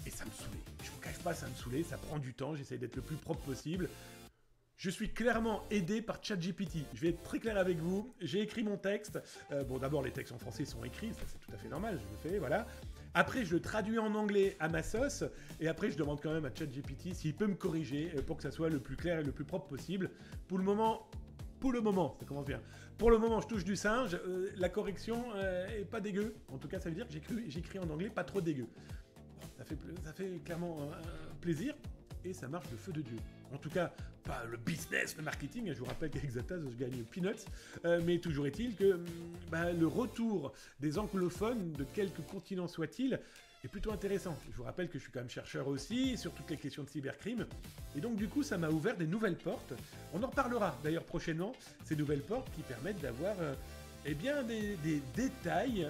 Et ça me saoulait. Je vous cache pas, ça me saoulait, ça prend du temps, j'essaie d'être le plus propre possible. Je suis clairement aidé par ChatGPT. Je vais être très clair avec vous. J'ai écrit mon texte. Bon, d'abord, les textes en français sont écrits, ça c'est tout à fait normal, je le fais, voilà. Après, je le traduis en anglais à ma sauce. Et après, je demande quand même à ChatGPT s'il peut me corriger pour que ça soit le plus clair et le plus propre possible. Pour le moment, ça commence bien. Pour le moment, je touche du singe. La correction est pas dégueu. En tout cas, ça veut dire que j'écris en anglais pas trop dégueu. Bon, ça fait clairement plaisir. Et ça marche de feu de Dieu. En tout cas, pas le business, le marketing. Je vous rappelle qu'avec Zataz, je gagne peanuts. Mais toujours est-il que le retour des anglophones, de quelque continent soit-il, est plutôt intéressant. Je vous rappelle que je suis quand même chercheur aussi sur toutes les questions de cybercrime. Et donc, du coup, ça m'a ouvert des nouvelles portes. On en reparlera d'ailleurs prochainement. Ces nouvelles portes qui permettent d'avoir des détails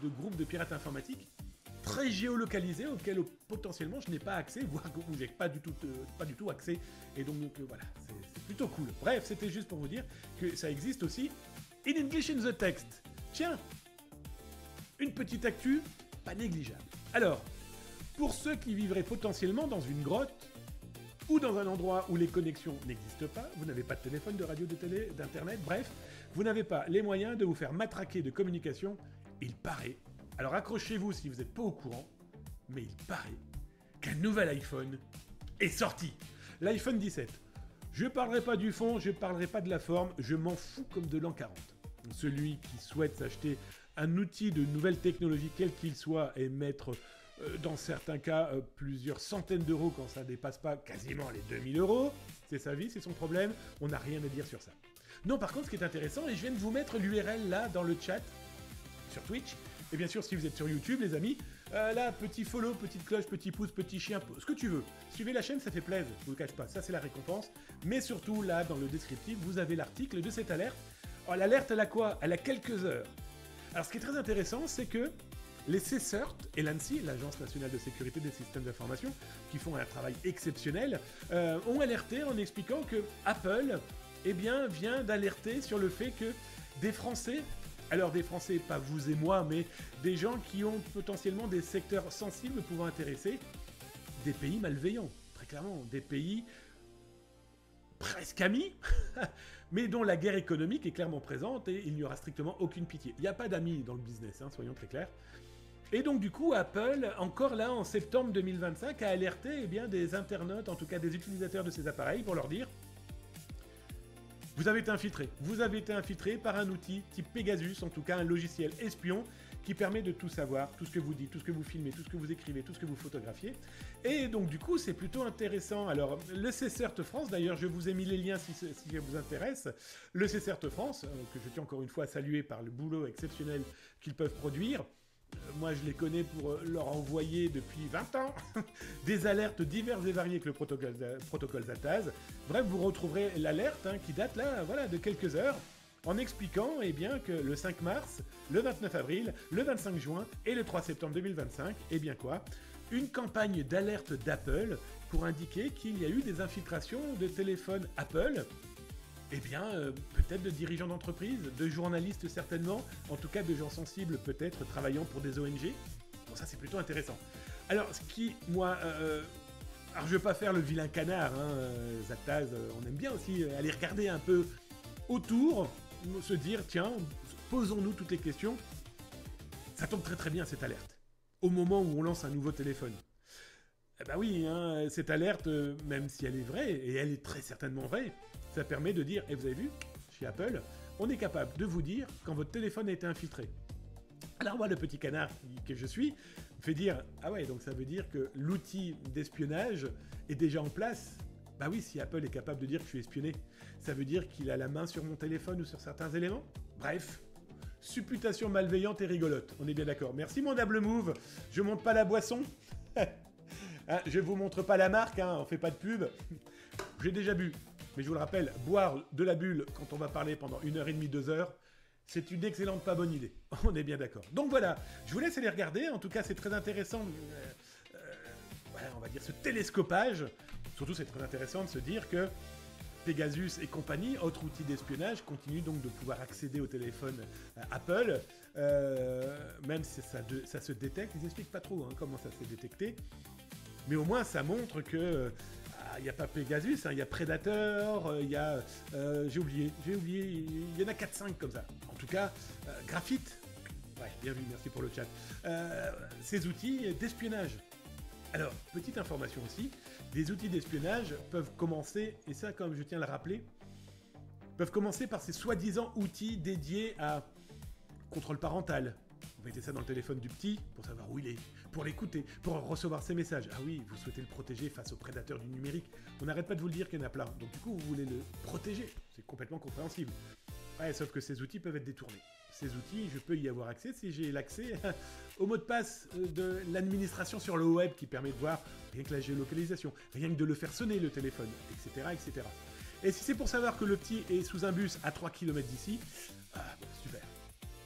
de groupes de pirates informatiques très géolocalisé auquel potentiellement je n'ai pas accès, voire que vous n'avez pas du tout accès. Et donc voilà, c'est plutôt cool. Bref, c'était juste pour vous dire que ça existe aussi in English in the text. Tiens, une petite actu, pas négligeable. Alors, pour ceux qui vivraient potentiellement dans une grotte ou dans un endroit où les connexions n'existent pas, vous n'avez pas de téléphone, de radio, de télé, d'internet, bref, vous n'avez pas les moyens de vous faire matraquer de communication, il paraît. Alors accrochez-vous si vous n'êtes pas au courant, mais il paraît qu'un nouvel iPhone est sorti. L'iPhone 17. Je ne parlerai pas du fond, je ne parlerai pas de la forme, je m'en fous comme de l'an 40. Celui qui souhaite s'acheter un outil de nouvelle technologie, quel qu'il soit, et mettre, dans certains cas, plusieurs centaines d'euros quand ça ne dépasse pas quasiment les 2000 euros, c'est sa vie, c'est son problème, on n'a rien à dire sur ça. Non, par contre, ce qui est intéressant, et je viens de vous mettre l'URL là dans le chat, sur Twitch, et bien sûr, si vous êtes sur YouTube, les amis, là, petit follow, petite cloche, petit pouce, petit chien, ce que tu veux. Suivez la chaîne, ça fait plaisir, je vous le cache pas, ça c'est la récompense. Mais surtout, là, dans le descriptif, vous avez l'article de cette alerte. Alors, l'alerte, elle a quoi? Elle a quelques heures. Alors, ce qui est très intéressant, c'est que Les CSIRT et l'ANSSI, l'Agence nationale de sécurité des systèmes d'information, qui font un travail exceptionnel, ont alerté en expliquant que Apple vient d'alerter sur le fait que des Français, alors des Français, pas vous et moi, mais des gens qui ont potentiellement des secteurs sensibles pouvant intéresser des pays malveillants, très clairement, des pays presque amis, mais dont la guerre économique est clairement présente et il n'y aura strictement aucune pitié. Il n'y a pas d'amis dans le business, soyons très clairs. Et donc du coup, Apple, encore là, en septembre 2025, a alerté des internautes, en tout cas des utilisateurs de ces appareils, pour leur dire « Vous avez été infiltré. Vous avez été infiltré par un outil type Pegasus, en tout cas un logiciel espion, qui permet de tout savoir, tout ce que vous dites, tout ce que vous filmez, tout ce que vous écrivez, tout ce que vous photographiez. » Et donc du coup, c'est plutôt intéressant. Alors, le CSIRT France, d'ailleurs, je vous ai mis les liens si ça vous intéresse. Le CSIRT France, que je tiens encore une fois à saluer par le boulot exceptionnel qu'ils peuvent produire. Moi, je les connais pour leur envoyer depuis 20 ans des alertes diverses et variées avec le protocole Zataz. Bref, vous retrouverez l'alerte qui date là, voilà, de quelques heures, en expliquant que le 5 mars, le 29 avril, le 25 juin et le 3 septembre 2025, une campagne d'alerte d'Apple pour indiquer qu'il y a eu des infiltrations de téléphones Apple. Peut-être de dirigeants d'entreprise, de journalistes certainement, en tout cas de gens sensibles peut-être travaillant pour des ONG. Bon, ça c'est plutôt intéressant. Alors, ce qui, moi... alors je veux pas faire le vilain canard, Zataz, on aime bien aussi aller regarder un peu autour, se dire, tiens, posons-nous toutes les questions. Ça tombe très très bien cette alerte, au moment où on lance un nouveau téléphone. Oui, cette alerte, même si elle est vraie, et elle est très certainement vraie, ça permet de dire, et vous avez vu, chez Apple, on est capable de vous dire quand votre téléphone a été infiltré. Alors moi, le petit canard que je suis, me fait dire, ah ouais, donc ça veut dire que l'outil d'espionnage est déjà en place. Bah oui, si Apple est capable de dire que je suis espionné, ça veut dire qu'il a la main sur mon téléphone ou sur certains éléments. Bref, supputation malveillante et rigolote, on est bien d'accord. Merci mon Double Move, je monte pas la boisson. Je vous montre pas la marque, on fait pas de pub. J'ai déjà bu. Mais je vous le rappelle, boire de la bulle quand on va parler pendant 1h30, 2 heures, c'est une excellente pas bonne idée. On est bien d'accord. Donc voilà, je vous laisse aller regarder. En tout cas, c'est très intéressant, on va dire ce télescopage. Surtout, c'est très intéressant de se dire que Pegasus et compagnie, autres outils d'espionnage, continuent donc de pouvoir accéder au téléphone Apple, même si ça se détecte. Ils n'expliquent pas trop comment ça s'est détecté. Mais au moins, ça montre que... il n'y a pas Pegasus, il y a Predator, il y a... j'ai oublié, il y en a 4-5 comme ça. En tout cas, Graphite, ouais, bien vu, merci pour le chat. Ces outils d'espionnage. Alors, petite information aussi, des outils d'espionnage peuvent commencer, et ça, comme je tiens à le rappeler, peuvent commencer par ces soi-disant outils dédiés à contrôle parental. Vous mettez ça dans le téléphone du petit pour savoir où il est, pour l'écouter, pour recevoir ses messages. Ah oui, vous souhaitez le protéger face aux prédateurs du numérique. On n'arrête pas de vous le dire qu'il y en a plein. Donc du coup, vous voulez le protéger. C'est complètement compréhensible. Ouais, sauf que ces outils peuvent être détournés. Ces outils, je peux y avoir accès si j'ai l'accès au mot de passe de l'administration sur le web qui permet de voir rien que la géolocalisation, rien que de le faire sonner le téléphone, etc. etc. Et si c'est pour savoir que le petit est sous un bus à 3 km d'ici, super.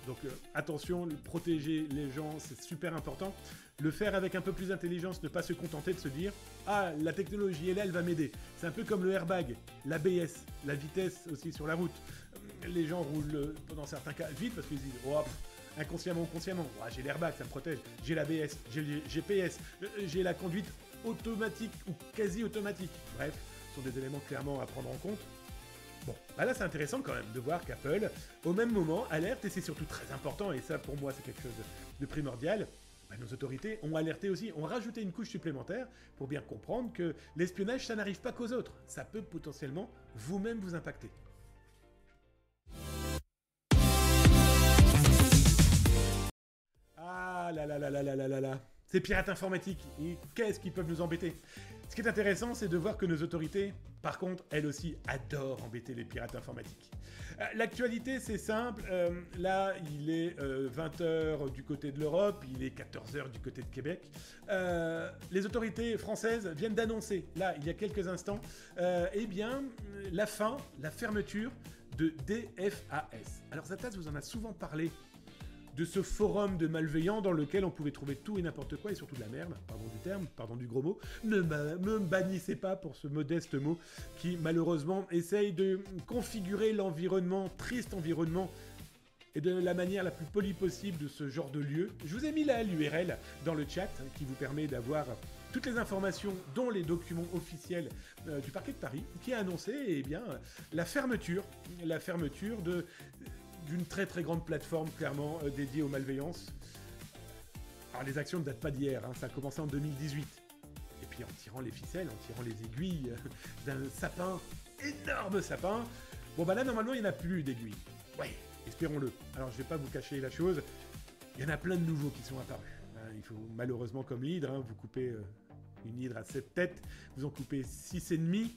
Donc attention, protéger les gens, c'est super important. Le faire avec un peu plus d'intelligence, ne pas se contenter de se dire « Ah, la technologie est là, elle va m'aider ». C'est un peu comme le airbag, l'ABS, la vitesse aussi sur la route. Les gens roulent dans certains cas vite parce qu'ils disent « Oh, inconsciemment ou consciemment, j'ai l'airbag, ça me protège, j'ai l'ABS, j'ai le GPS, j'ai la conduite automatique ou quasi automatique ». Bref, ce sont des éléments clairement à prendre en compte. Bon, là c'est intéressant quand même de voir qu'Apple, au même moment, alerte, et c'est surtout très important, et ça pour moi c'est quelque chose de primordial, nos autorités ont alerté aussi, ont rajouté une couche supplémentaire pour bien comprendre que l'espionnage ça n'arrive pas qu'aux autres, ça peut potentiellement vous-même vous impacter. Ah là là là là là là là là. Ces pirates informatiques, qu'est-ce qu'ils peuvent nous embêter? Ce qui est intéressant, c'est de voir que nos autorités, par contre, elles aussi adorent embêter les pirates informatiques. L'actualité, c'est simple. Là, il est 20h du côté de l'Europe, il est 14h du côté de Québec. Les autorités françaises viennent d'annoncer, là, il y a quelques instants, la fermeture de DFAS. Alors, Zataz vous en a souvent parlé de ce forum de malveillants dans lequel on pouvait trouver tout et n'importe quoi, et surtout de la merde, pardon du terme, pardon du gros mot. Ne me bannissez pas pour ce modeste mot qui, malheureusement, essaye de configurer l'environnement, triste environnement, et de la manière la plus polie possible de ce genre de lieu. Je vous ai mis là l'URL dans le chat, qui vous permet d'avoir toutes les informations, dont les documents officiels du parquet de Paris, qui a annoncé la fermeture d'une très très grande plateforme clairement dédiée aux malveillances. Alors les actions ne datent pas d'hier, ça a commencé en 2018. Et puis en tirant les ficelles, en tirant les aiguilles d'un sapin, énorme sapin, bon bah là normalement il n'y en a plus d'aiguilles. Ouais, espérons-le. Alors je vais pas vous cacher la chose, il y en a plein de nouveaux qui sont apparus. Il faut malheureusement comme l'hydre, vous coupez une hydre à 7 têtes, vous en coupez 6,5.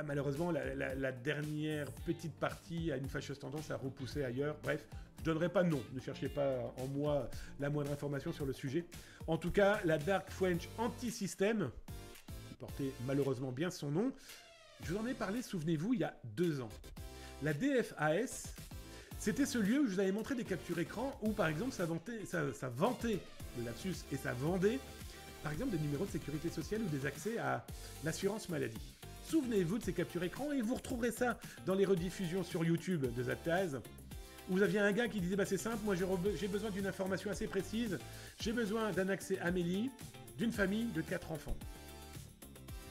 Malheureusement, la dernière petite partie a une fâcheuse tendance à repousser ailleurs. Bref, je donnerai pas de nom, ne cherchez pas en moi la moindre information sur le sujet. En tout cas, la Dark French Anti-System, qui portait malheureusement bien son nom, je vous en ai parlé, souvenez-vous, il y a 2 ans. La DFAS, c'était ce lieu où je vous avais montré des captures écran où, par exemple, ça vantait le lapsus et ça vendait, par exemple, des numéros de sécurité sociale ou des accès à l'assurance maladie. Souvenez-vous de ces captures écran et vous retrouverez ça dans les rediffusions sur YouTube de Zaptaz, où vous aviez un gars qui disait « c'est simple, moi j'ai besoin d'une information assez précise, j'ai besoin d'un accès Amélie, d'une famille de 4 enfants. »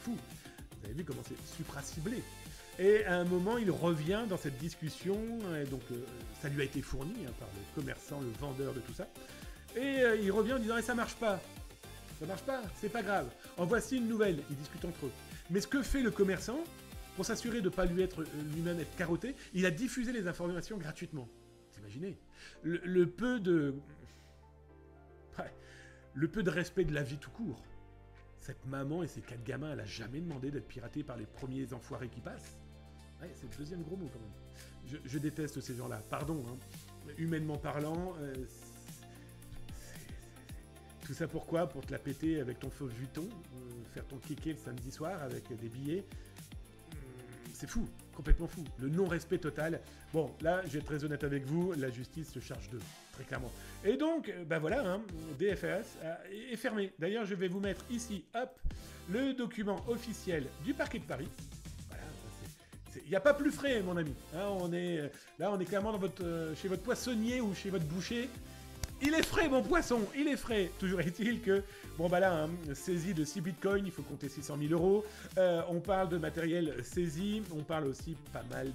Fou. Vous avez vu comment c'est supra-ciblé. Et à un moment, il revient dans cette discussion, et donc ça lui a été fourni par le commerçant, le vendeur de tout ça, et il revient en disant « ça marche pas, c'est pas grave, en voici une nouvelle », ils discutent entre eux. Mais ce que fait le commerçant, pour s'assurer de ne pas lui-même être carotté, il a diffusé les informations gratuitement. Vous imaginez le peu de respect de la vie tout court. Cette maman et ses 4 gamins, elle a jamais demandé d'être piratée par les premiers enfoirés qui passent. Ouais, c'est le deuxième gros mot quand même. Je déteste ces gens-là, pardon. Humainement parlant, tout ça pourquoi ? Pour te la péter avec ton faux Vuitton, faire ton kéké le samedi soir avec des billets. C'est fou, complètement fou. Le non-respect total. Bon, là, je vais être très honnête avec vous, la justice se charge d'eux, très clairement. Et donc, voilà, DFAS est fermé. D'ailleurs, je vais vous mettre ici, hop, le document officiel du parquet de Paris. Voilà, il n'y a pas plus frais, mon ami. On est clairement chez votre poissonnier ou chez votre boucher. Il est frais, mon poisson, il est frais. Toujours est-il que, saisie de 6 bitcoins, il faut compter 600 000 €. On parle de matériel saisi, on parle aussi pas mal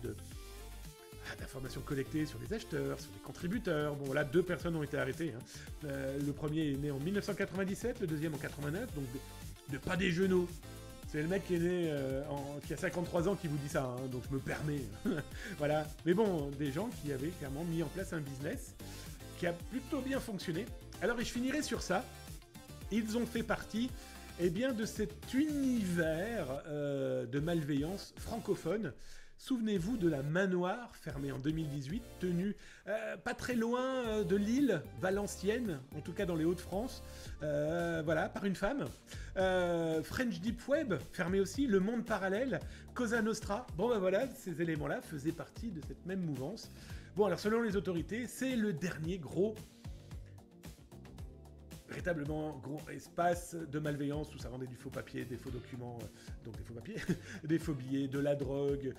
d'informations collectées sur les acheteurs, sur les contributeurs. Bon, là, 2 personnes ont été arrêtées. Le premier est né en 1997, le deuxième en 89, donc de pas des genoux. C'est le mec qui est né, qui a 53 ans qui vous dit ça, donc je me permets. Voilà. Mais bon, des gens qui avaient clairement mis en place un business qui a plutôt bien fonctionné. Alors, et je finirai sur ça. Ils ont fait partie de cet univers de malveillance francophone. Souvenez-vous de la Manoir, fermée en 2018, tenue pas très loin de Lille, Valenciennes, en tout cas dans les Hauts-de-France, par une femme. French Deep Web, fermé aussi, Le Monde Parallèle, Cosa Nostra. Ces éléments-là faisaient partie de cette même mouvance. Bon, alors selon les autorités, c'est le dernier véritablement gros espace de malveillance où ça vendait du faux papier, des faux documents, donc des faux papiers, des faux billets, de la drogue.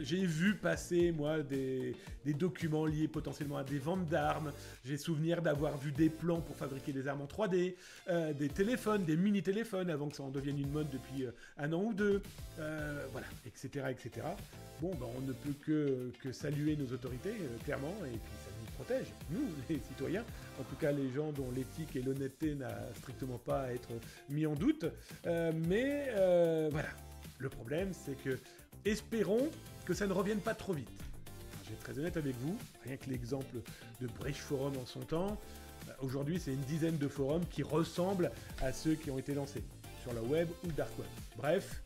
J'ai vu passer, moi, des documents liés potentiellement à des ventes d'armes. J'ai souvenir d'avoir vu des plans pour fabriquer des armes en 3D, des téléphones, des mini-téléphones avant que ça en devienne une mode depuis 1 an ou 2, etc., etc. Bon, on ne peut que saluer nos autorités, clairement, et puis ça nous protège, nous, les citoyens, en tout cas les gens dont l'éthique et l'honnêteté n'a strictement pas à être mis en doute. Le problème, c'est que espérons que ça ne revienne pas trop vite. Alors, je vais être très honnête avec vous, rien que l'exemple de Breach Forum en son temps, aujourd'hui c'est une dizaine de forums qui ressemblent à ceux qui ont été lancés sur le web ou le dark web. Bref,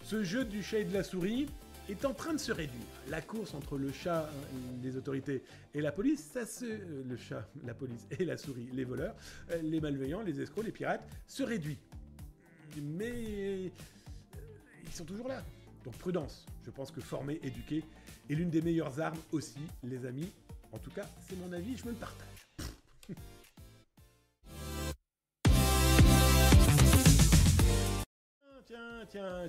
ce jeu du chat et de la souris est en train de se réduire. La course entre le chat, les autorités et la police, le chat, la police et la souris, les voleurs, les malveillants, les escrocs, les pirates, se réduit. Mais ils sont toujours là. Donc prudence. Je pense que former, éduquer est l'une des meilleures armes aussi, les amis. En tout cas, c'est mon avis, je me le partage. tiens,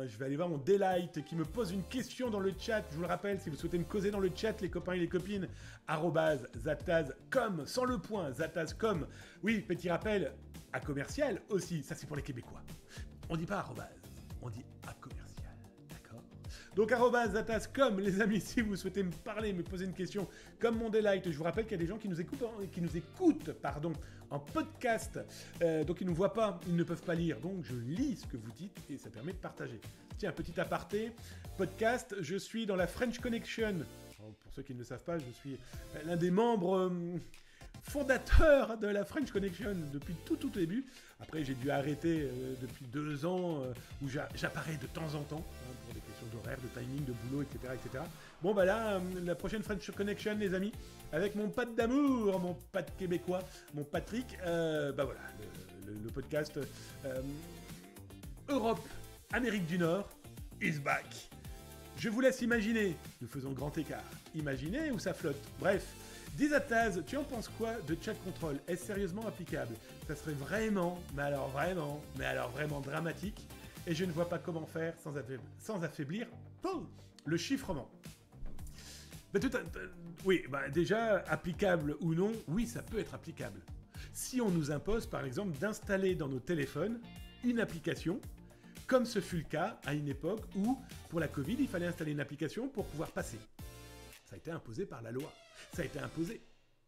je vais aller voir mon Daylight qui me pose une question dans le chat. Je vous le rappelle, si vous souhaitez me causer dans le chat, les copains et les copines, @zatazcom, sans le point, zatazcom. Oui, petit rappel, à commercial aussi, ça c'est pour les Québécois. On dit pas arrobase, on dit à commercial, d'accord? Donc @zatazcom, les amis, si vous souhaitez me parler, me poser une question, comme mon Daylight, je vous rappelle qu'il y a des gens qui nous écoutent, en podcast, donc ils ne nous voient pas, ils ne peuvent pas lire, donc je lis ce que vous dites et ça permet de partager. Tiens, petit aparté, podcast, je suis dans la French Connection. Pour ceux qui ne le savent pas, je suis l'un des membres fondateur de la French Connection depuis tout début. Après, j'ai dû arrêter depuis 2 ans où j'apparais de temps en temps pour des questions d'horaire, de timing, de boulot, etc., etc. Bon, bah là, la prochaine French Connection, les amis, avec mon pote d'amour, mon pote québécois, mon Patrick, bah voilà, le podcast Europe, Amérique du Nord, is back. Je vous laisse imaginer, nous faisons grand écart, imaginer où ça flotte, bref. Dizataz, tu en penses quoi de chat control? Est-ce sérieusement applicable? Ça serait vraiment, mais alors vraiment dramatique, et je ne vois pas comment faire sans affaiblir le chiffrement. Oui, déjà, applicable ou non, oui, ça peut être applicable. Si on nous impose, par exemple, d'installer dans nos téléphones une application, comme ce fut le cas à une époque où, pour la Covid, il fallait installer une application pour pouvoir passer. Ça a été imposé par la loi. Ça a été imposé.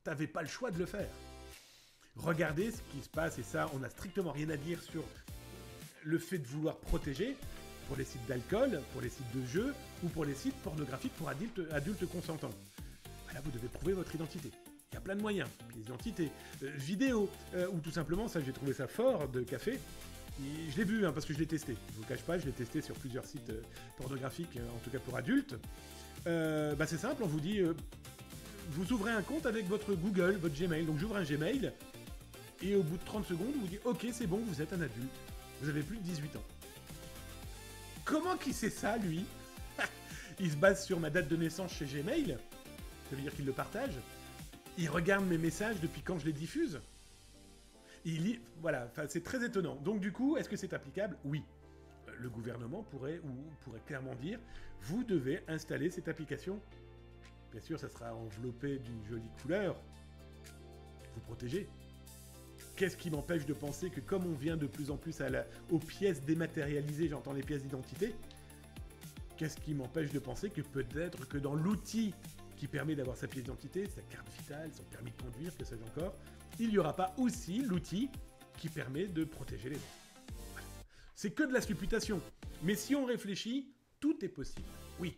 T'avais pas le choix de le faire. Regardez ce qui se passe, et ça, on n'a strictement rien à dire sur le fait de vouloir protéger pour les sites d'alcool, pour les sites de jeux, ou pour les sites pornographiques pour adultes consentants. Là, vous devez prouver votre identité. Il y a plein de moyens. Pièce d'identité, vidéo, ou tout simplement, ça j'ai trouvé ça fort, de café. Et je l'ai vu, parce que je l'ai testé. Je vous cache pas, je l'ai testé sur plusieurs sites pornographiques, en tout cas pour adultes. C'est simple, on vous dit, vous ouvrez un compte avec votre Google, votre Gmail. Donc j'ouvre un Gmail, et au bout de 30 secondes, on vous dit, ok, c'est bon, vous êtes un adulte. Vous avez plus de 18 ans. Comment qu'il sait ça, lui? Il se base sur ma date de naissance chez Gmail. Ça veut dire qu'il le partage. Il regarde mes messages depuis quand je les diffuse. Il lit... Voilà, c'est très étonnant. Donc du coup, est-ce que c'est applicable? Oui. Le gouvernement pourrait clairement dire, vous devez installer cette application. Bien sûr, ça sera enveloppé d'une jolie couleur. Vous protégez. Qu'est-ce qui m'empêche de penser que comme on vient de plus en plus aux pièces dématérialisées, j'entends les pièces d'identité, qu'est-ce qui m'empêche de penser que peut-être que dans l'outil qui permet d'avoir sa pièce d'identité, sa carte vitale, son permis de conduire, que sais-je encore, il n'y aura pas aussi l'outil qui permet de protéger les gens. Voilà. C'est que de la supputation. Mais si on réfléchit, tout est possible. Oui.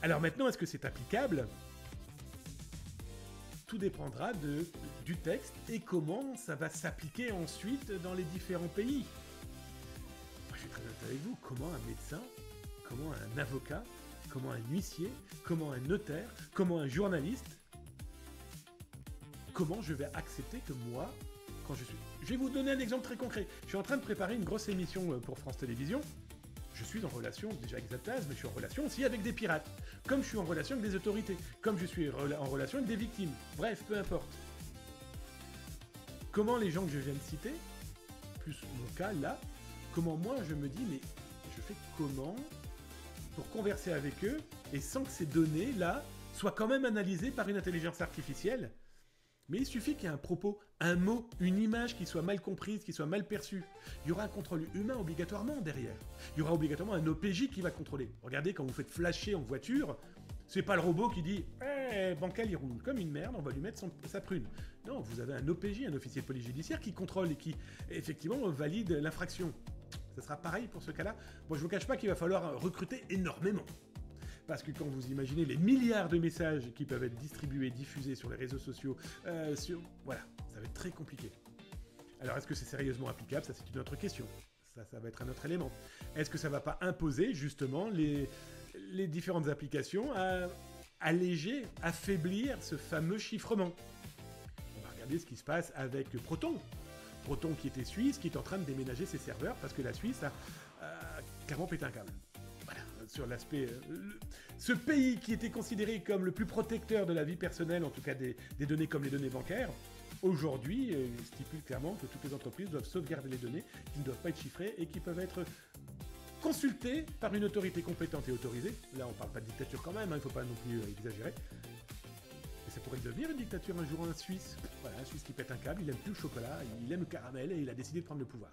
Alors maintenant, est-ce que c'est applicable ? Tout dépendra du texte et comment ça va s'appliquer ensuite dans les différents pays. Moi, je suis très honnête avec vous. Comment un médecin, comment un avocat, comment un huissier, comment un notaire, comment un journaliste, comment je vais accepter que moi, quand je suis... Je vais vous donner un exemple très concret. Je suis en train de préparer une grosse émission pour France Télévisions. Je suis en relation déjà avec Zataz, mais je suis en relation aussi avec des pirates. Comme je suis en relation avec des autorités. Comme je suis en relation avec des victimes. Bref, peu importe. Comment les gens que je viens de citer, plus mon cas là, comment moi je me dis, mais je fais comment pour converser avec eux et sans que ces données là soient quand même analysées par une intelligence artificielle? Mais il suffit qu'il y ait un propos, un mot, une image qui soit mal comprise, qui soit mal perçue. Il y aura un contrôle humain obligatoirement derrière. Il y aura obligatoirement un OPJ qui va contrôler. Regardez, quand vous faites flasher en voiture, c'est pas le robot qui dit « Bancal, il roule comme une merde, on va lui mettre sa prune ». Non, vous avez un OPJ, un officier de police judiciaire, qui contrôle et qui, effectivement, valide l'infraction. Ça sera pareil pour ce cas-là. Bon, je vous cache pas qu'il va falloir recruter énormément. Parce que quand vous imaginez les milliards de messages qui peuvent être distribués, diffusés sur les réseaux sociaux, voilà, ça va être très compliqué. Alors, est-ce que c'est sérieusement applicable? Ça, c'est une autre question. Ça va être un autre élément. Est-ce que ça ne va pas imposer, justement, les différentes applications à alléger, affaiblir ce fameux chiffrement? On va regarder ce qui se passe avec Proton. Proton qui était suisse, qui est en train de déménager ses serveurs parce que la Suisse a clairement pété un câble. Sur l'aspect... ce pays qui était considéré comme le plus protecteur de la vie personnelle, en tout cas des données comme les données bancaires, aujourd'hui stipule clairement que toutes les entreprises doivent sauvegarder les données qui ne doivent pas être chiffrées et qui peuvent être consulté par une autorité compétente et autorisée. Là, on parle pas de dictature quand même, il ne faut pas non plus exagérer. Et ça pourrait devenir une dictature un jour, un Suisse. Voilà, un Suisse qui pète un câble, il aime plus le chocolat, il aime le caramel et il a décidé de prendre le pouvoir.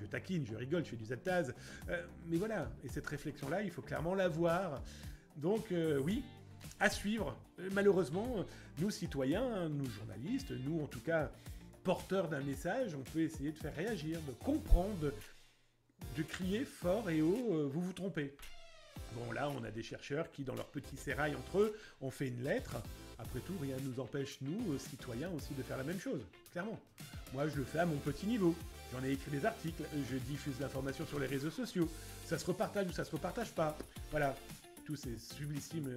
Je taquine, je rigole, je fais du zataz. Mais voilà, et cette réflexion-là, il faut clairement l'avoir. Donc oui, à suivre. Malheureusement, nous citoyens, nous journalistes, nous en tout cas porteurs d'un message, on peut essayer de faire réagir, de comprendre, de crier fort et haut, vous vous trompez. Bon là, on a des chercheurs qui, dans leur petit sérail entre eux, ont fait une lettre. Après tout, rien ne nous empêche, nous, citoyens, aussi de faire la même chose, clairement. Moi, je le fais à mon petit niveau. J'en ai écrit des articles, je diffuse l'information sur les réseaux sociaux. Ça se repartage ou ça se repartage pas. Voilà. Tous ces sublissimes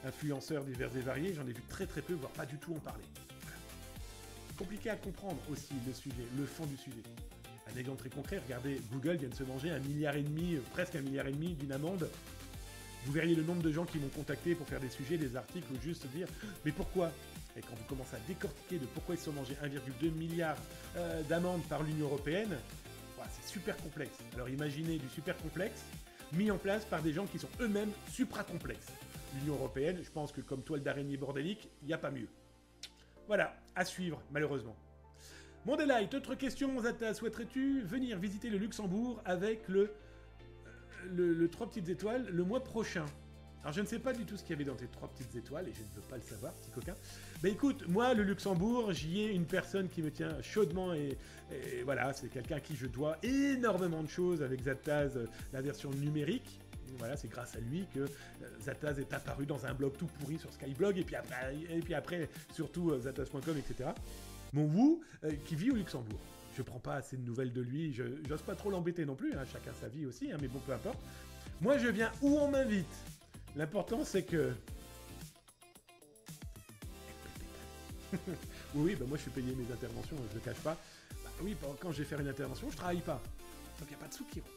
influenceurs divers et variés, j'en ai vu très très peu, voire pas du tout en parler. Voilà. Compliqué à comprendre aussi le sujet, le fond du sujet. Un exemple très concret, regardez, Google vient de se manger 1,5 milliard, presque 1,5 milliard d'une amende. Vous verriez le nombre de gens qui m'ont contacté pour faire des sujets, des articles, ou juste dire « Mais pourquoi ?» Et quand vous commencez à décortiquer de pourquoi ils se sont mangés 1,2 milliard d'amendes par l'Union Européenne, c'est super complexe. Alors imaginez du super complexe mis en place par des gens qui sont eux-mêmes supra-complexes. L'Union Européenne, je pense que comme toile d'araignée bordélique, il n'y a pas mieux. Voilà, à suivre, malheureusement. Mondelight, autre question, Zata, souhaiterais-tu venir visiter le Luxembourg avec le 3 petites étoiles le mois prochain? Alors je ne sais pas du tout ce qu'il y avait dans tes 3 petites étoiles et je ne veux pas le savoir, petit coquin. Ben écoute, moi le Luxembourg, j'y ai une personne qui me tient chaudement et voilà, c'est quelqu'un à qui je dois énormément de choses avec Zataz, la version numérique. Voilà, c'est grâce à lui que Zataz est apparu dans un blog tout pourri sur Skyblog et puis après surtout zataz.com, etc. Mon Wu qui vit au Luxembourg. Je prends pas assez de nouvelles de lui, j'ose pas trop l'embêter non plus, hein, chacun sa vie aussi, hein, mais bon, peu importe. Moi, je viens où on m'invite. L'important, c'est que... oui, bah moi, je suis payé mes interventions, je le cache pas. Bah, oui, quand je vais faire une intervention, je travaille pas. Donc, il n'y a pas de sous qui rentrent.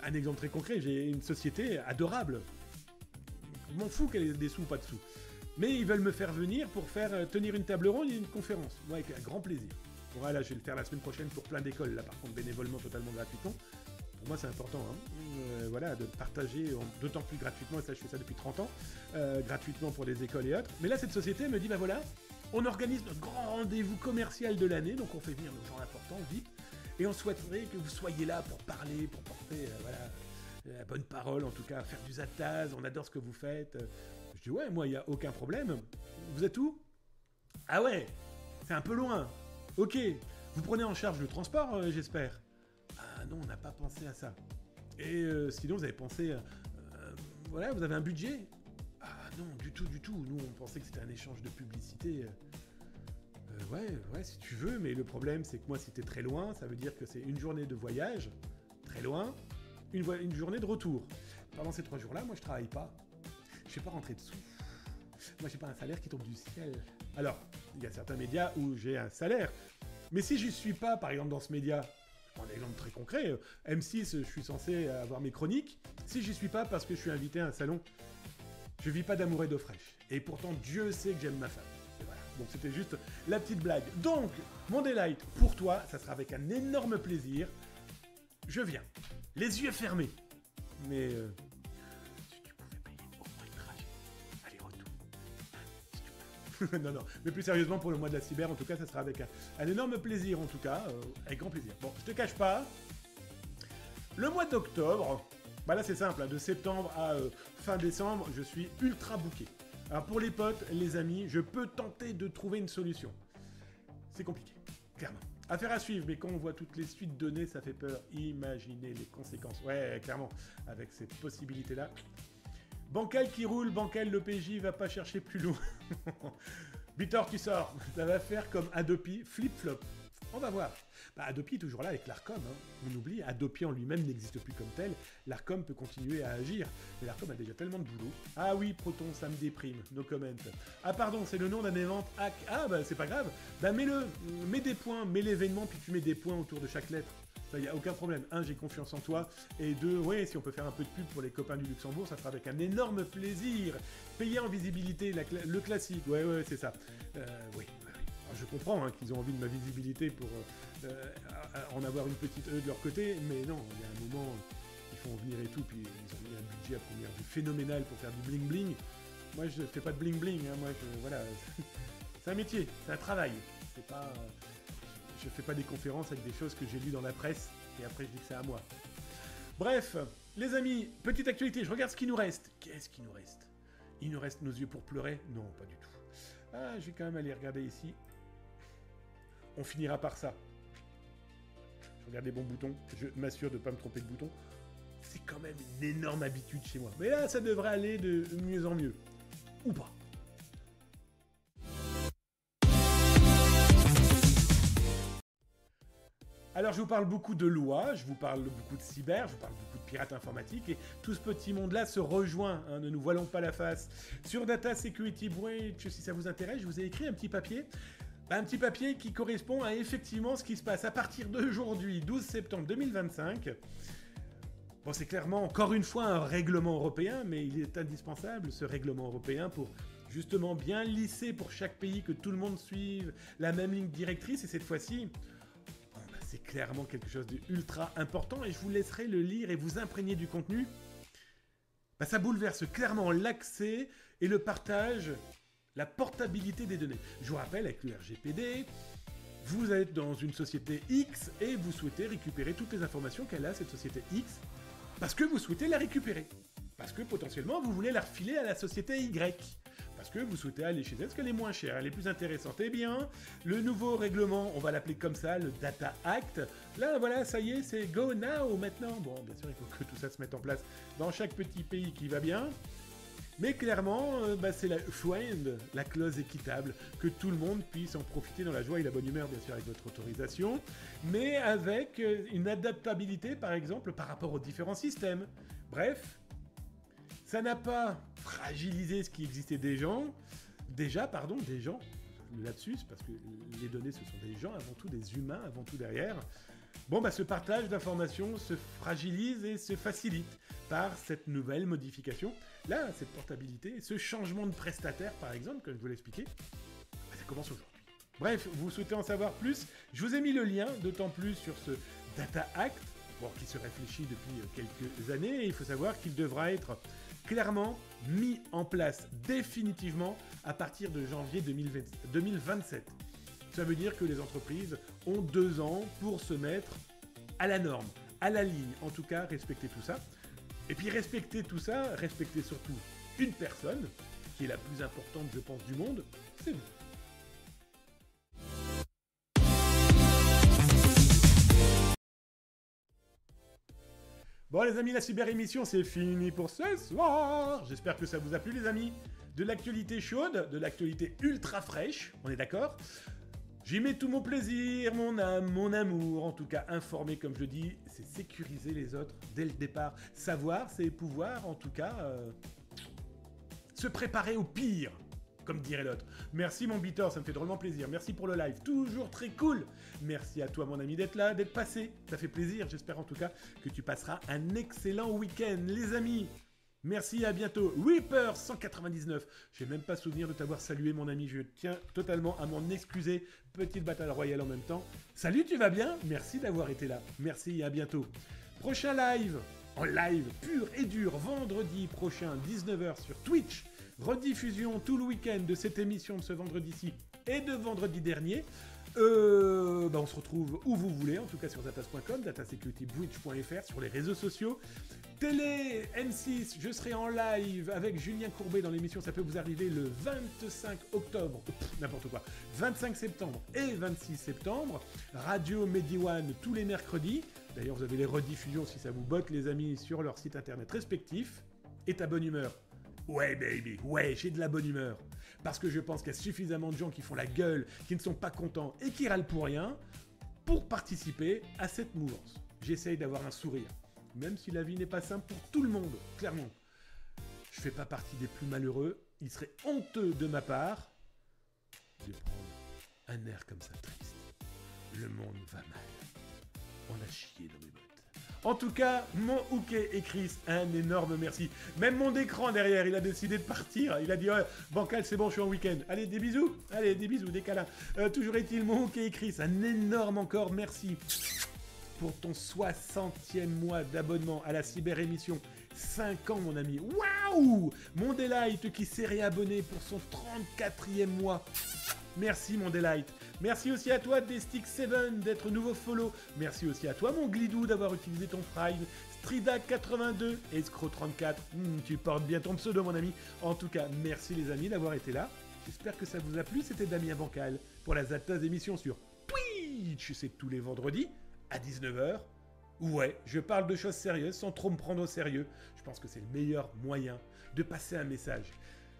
Un exemple très concret, j'ai une société adorable. Je m'en fous qu'elle ait des sous ou pas de sous. Mais ils veulent me faire venir pour tenir une table ronde et une conférence. Moi, avec un grand plaisir. Voilà, je vais le faire la semaine prochaine pour plein d'écoles, là, par contre, bénévolement, totalement gratuitement. Pour moi, c'est important, hein. Voilà, de partager, d'autant plus gratuitement, et ça, je fais ça depuis 30 ans, gratuitement pour des écoles et autres. Mais là, cette société me dit, bah voilà, on organise notre grand rendez-vous commercial de l'année, donc on fait venir nos gens importants, vite, et on souhaiterait que vous soyez là pour parler, pour porter, voilà, la bonne parole, en tout cas, faire du zataz, on adore ce que vous faites. Je dis, ouais, moi, il n'y a aucun problème. Vous êtes où? Ah ouais, c'est un peu loin. Ok, vous prenez en charge le transport, j'espère. Ah non, on n'a pas pensé à ça. Et sinon, vous avez pensé... voilà, vous avez un budget? Ah non, du tout, du tout. Nous, on pensait que c'était un échange de publicité. Ouais, si tu veux, mais le problème, c'est que moi, si t'es très loin, ça veut dire que c'est une journée de voyage, très loin, une journée de retour. Pendant ces 3 jours-là, moi, je travaille pas. Je fais pas rentrer dessous. Moi, j'ai pas un salaire qui tombe du ciel. Alors, il y a certains médias où j'ai un salaire. Mais si je suis pas, par exemple, dans ce média, je prends un exemple très concret, M6, je suis censé avoir mes chroniques. Si j'y suis pas parce que je suis invité à un salon, je vis pas d'amour et d'eau fraîche. Et pourtant, Dieu sait que j'aime ma femme. Et voilà. Donc, c'était juste la petite blague. Donc, Mondelight, pour toi, ça sera avec un énorme plaisir. Je viens. Les yeux fermés. Mais... si tu pouvais payer au moins le trajet, aller-retour. Si tu peux. Non, mais plus sérieusement, pour le mois de la cyber, en tout cas, ça sera avec un énorme plaisir, en tout cas, avec grand plaisir. Bon, je te cache pas, le mois d'octobre, bah là c'est simple, hein, de septembre à fin décembre, je suis ultra booké. Alors pour les potes, les amis, je peux tenter de trouver une solution. C'est compliqué, clairement. Affaire à suivre, mais quand on voit toutes les suites données, ça fait peur. Imaginez les conséquences. Ouais, clairement, avec cette possibilité-là. Bancal qui roule, Bancal, le PJ va pas chercher plus loin. Victor, tu sors. Ça va faire comme Adopi, flip-flop. On va voir. Bah, Adopi est toujours là avec l'Arcom. Hein. On oublie, Adopi en lui-même n'existe plus comme tel. L'Arcom peut continuer à agir. Mais l'Arcom a déjà tellement de boulot. Ah oui, Proton, ça me déprime. No comment. Ah pardon, c'est le nom d'un événement hack. Ah bah c'est pas grave. Bah mets-le. Mets des points, mets l'événement, puis tu mets des points autour de chaque lettre. Ça, y a aucun problème. 1, j'ai confiance en toi. Et 2, ouais, si on peut faire un peu de pub pour les copains du Luxembourg, ça sera avec un énorme plaisir. Payer en visibilité, le classique. Ouais, c'est ça. Oui. Alors, je comprends hein, qu'ils ont envie de ma visibilité pour en avoir une petite de leur côté, mais non, il y a un moment, il font venir et tout, puis ils ont mis un budget à première vue phénoménal pour faire du bling bling. Moi, je fais pas de bling bling, hein. Moi, voilà, c'est un métier, c'est un travail. C'est pas, je fais pas des conférences avec des choses que j'ai lues dans la presse et après je dis que c'est à moi. Bref, les amis, petite actualité, je regarde ce qu'il nous reste. Qu'est-ce qu'il nous reste? Il nous reste nos yeux pour pleurer? Non, pas du tout. Ah, je vais quand même aller regarder ici. On finira par ça. Je regarde les bons boutons, je m'assure de ne pas me tromper de bouton. C'est quand même une énorme habitude chez moi. Mais là, ça devrait aller de mieux en mieux. Ou pas. Alors, je vous parle beaucoup de loi, je vous parle beaucoup de cyber, je vous parle beaucoup de pirates informatiques, et tout ce petit monde-là se rejoint, hein, ne nous voilons pas la face. Sur Data Security Breach, si ça vous intéresse, je vous ai écrit un petit papier. Un petit papier qui correspond à effectivement ce qui se passe à partir d'aujourd'hui, 12 septembre 2025. Bon, c'est clairement, encore une fois, un règlement européen, mais il est indispensable, ce règlement européen, pour justement bien lisser pour chaque pays, que tout le monde suive la même ligne directrice, et cette fois-ci... c'est clairement quelque chose d'ultra important et je vous laisserai le lire et vous imprégner du contenu. Ça bouleverse clairement l'accès et le partage, la portabilité des données. Je vous rappelle, avec le RGPD, vous êtes dans une société X et vous souhaitez récupérer toutes les informations qu'elle a, cette société X, parce que vous souhaitez la récupérer. Parce que potentiellement, vous voulez la refiler à la société Y. Parce que vous souhaitez aller chez elle, parce qu'elle est moins chère, elle est plus intéressante. Eh bien, le nouveau règlement, on va l'appeler comme ça, le Data Act. Là, voilà, ça y est, c'est go now maintenant. Bon, bien sûr, il faut que tout ça se mette en place dans chaque petit pays qui va bien. Mais clairement, c'est la FWIND, la clause équitable, que tout le monde puisse en profiter dans la joie et la bonne humeur, bien sûr, avec votre autorisation, mais avec une adaptabilité, par exemple, par rapport aux différents systèmes. Bref, ça n'a pas fragilisé ce qui existait des gens, le lapsus, parce que les données, ce sont des gens, avant tout des humains, avant tout derrière. Bon, ce partage d'informations se fragilise et se facilite par cette nouvelle modification. Là, cette portabilité, ce changement de prestataire, par exemple, comme je vous l'ai expliqué, ça commence aujourd'hui. Bref, vous souhaitez en savoir plus? Je vous ai mis le lien, d'autant plus sur ce Data Act, qui se réfléchit depuis quelques années, et il faut savoir qu'il devra être clairement mis en place définitivement à partir de janvier 2027. Ça veut dire que les entreprises ont 2 ans pour se mettre à la norme, à la ligne, en tout cas respecter tout ça. Et puis respecter tout ça, respecter surtout une personne, qui est la plus importante je pense du monde, c'est vous. Bon les amis, la cyber émission c'est fini pour ce soir. J'espère que ça vous a plu les amis. De l'actualité chaude, de l'actualité ultra fraîche, on est d'accord? J'y mets tout mon plaisir, mon âme, mon amour. En tout cas, informer comme je dis, c'est sécuriser les autres dès le départ. Savoir, c'est pouvoir en tout cas se préparer au pire, comme dirait l'autre. Merci mon Bitor, ça me fait drôlement plaisir. Merci pour le live, toujours très cool. Merci à toi mon ami d'être là, d'être passé. Ça fait plaisir, j'espère en tout cas que tu passeras un excellent week-end. Les amis, merci, à bientôt. Reaper 199, j'ai même pas souvenir de t'avoir salué mon ami, je tiens totalement à m'en excuser. Petite bataille royale en même temps. Salut, tu vas bien? Merci d'avoir été là. Merci et à bientôt. Prochain live, en live pur et dur, vendredi prochain, 19h sur Twitch. Rediffusion tout le week-end de cette émission de ce vendredi-ci et de vendredi dernier. On se retrouve où vous voulez, en tout cas sur datas.com, datasecurity.breach.fr, sur les réseaux sociaux. Télé M6, je serai en live avec Julien Courbet dans l'émission Ça peut vous arriver le 25 octobre, n'importe quoi, 25 septembre et 26 septembre. Radio Medione tous les mercredis. D'ailleurs, vous avez les rediffusions si ça vous botte, les amis, sur leur site internet respectif. Et ta bonne humeur. Ouais, baby, ouais, j'ai de la bonne humeur. Parce que je pense qu'il y a suffisamment de gens qui font la gueule, qui ne sont pas contents et qui râlent pour rien, pour participer à cette mouvance. J'essaye d'avoir un sourire, même si la vie n'est pas simple pour tout le monde, clairement. Je fais pas partie des plus malheureux, il serait honteux de ma part de prendre un air comme ça triste. Le monde va mal. On a chié dans mes bottes. En tout cas, mon Hooké et Chris, un énorme merci. Même mon écran derrière, il a décidé de partir. Il a dit, Bancal, c'est bon, je suis en week-end. Allez, des bisous. Allez, des bisous, des câlins. Toujours est-il, mon Hooké et Chris, un énorme encore merci pour ton 60e mois d'abonnement à la cyber-émission. 5 ans, mon ami. Waouh! Mon Delight qui s'est réabonné pour son 34e mois. Merci, mon Delight. Merci aussi à toi, Destic7, d'être nouveau follow. Merci aussi à toi, mon Glidou, d'avoir utilisé ton Prime. Stridac82, Escro34. Tu portes bien ton pseudo, mon ami. En tout cas, merci les amis d'avoir été là. J'espère que ça vous a plu. C'était Damien Bancal pour la Zaptaz émission sur Twitch. C'est tous les vendredis à 19h. Ouais, je parle de choses sérieuses sans trop me prendre au sérieux. Je pense que c'est le meilleur moyen de passer un message.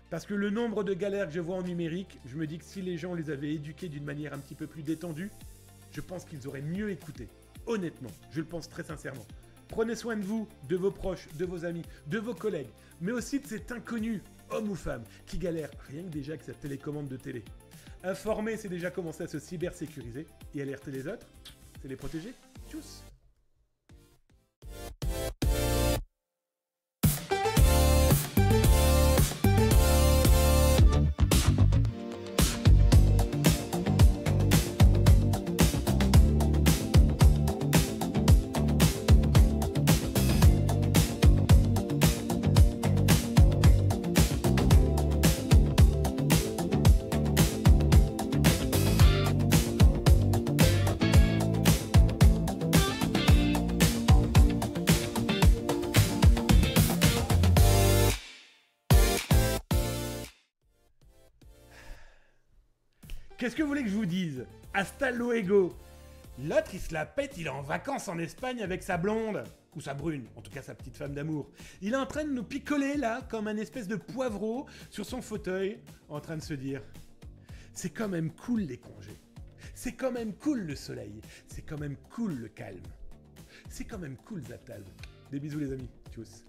Parce que le nombre de galères que je vois en numérique, je me dis que si les gens les avaient éduqués d'une manière un petit peu plus détendue, je pense qu'ils auraient mieux écouté. Honnêtement, je le pense très sincèrement. Prenez soin de vous, de vos proches, de vos amis, de vos collègues, mais aussi de cet inconnu, homme ou femme, qui galère rien que déjà avec sa télécommande de télé. Informer, c'est déjà commencer à se cybersécuriser, et alerter les autres, c'est les protéger. Tchuss! Qu'est-ce que vous voulez que je vous dise? Hasta luego. L'autre, il se la pète, il est en vacances en Espagne avec sa blonde. Ou sa brune, en tout cas sa petite femme d'amour. Il est en train de nous picoler, là, comme un espèce de poivreau, sur son fauteuil, en train de se dire « C'est quand même cool les congés. C'est quand même cool le soleil. C'est quand même cool le calme. C'est quand même cool Zaptaz. » Des bisous les amis. Tchuss.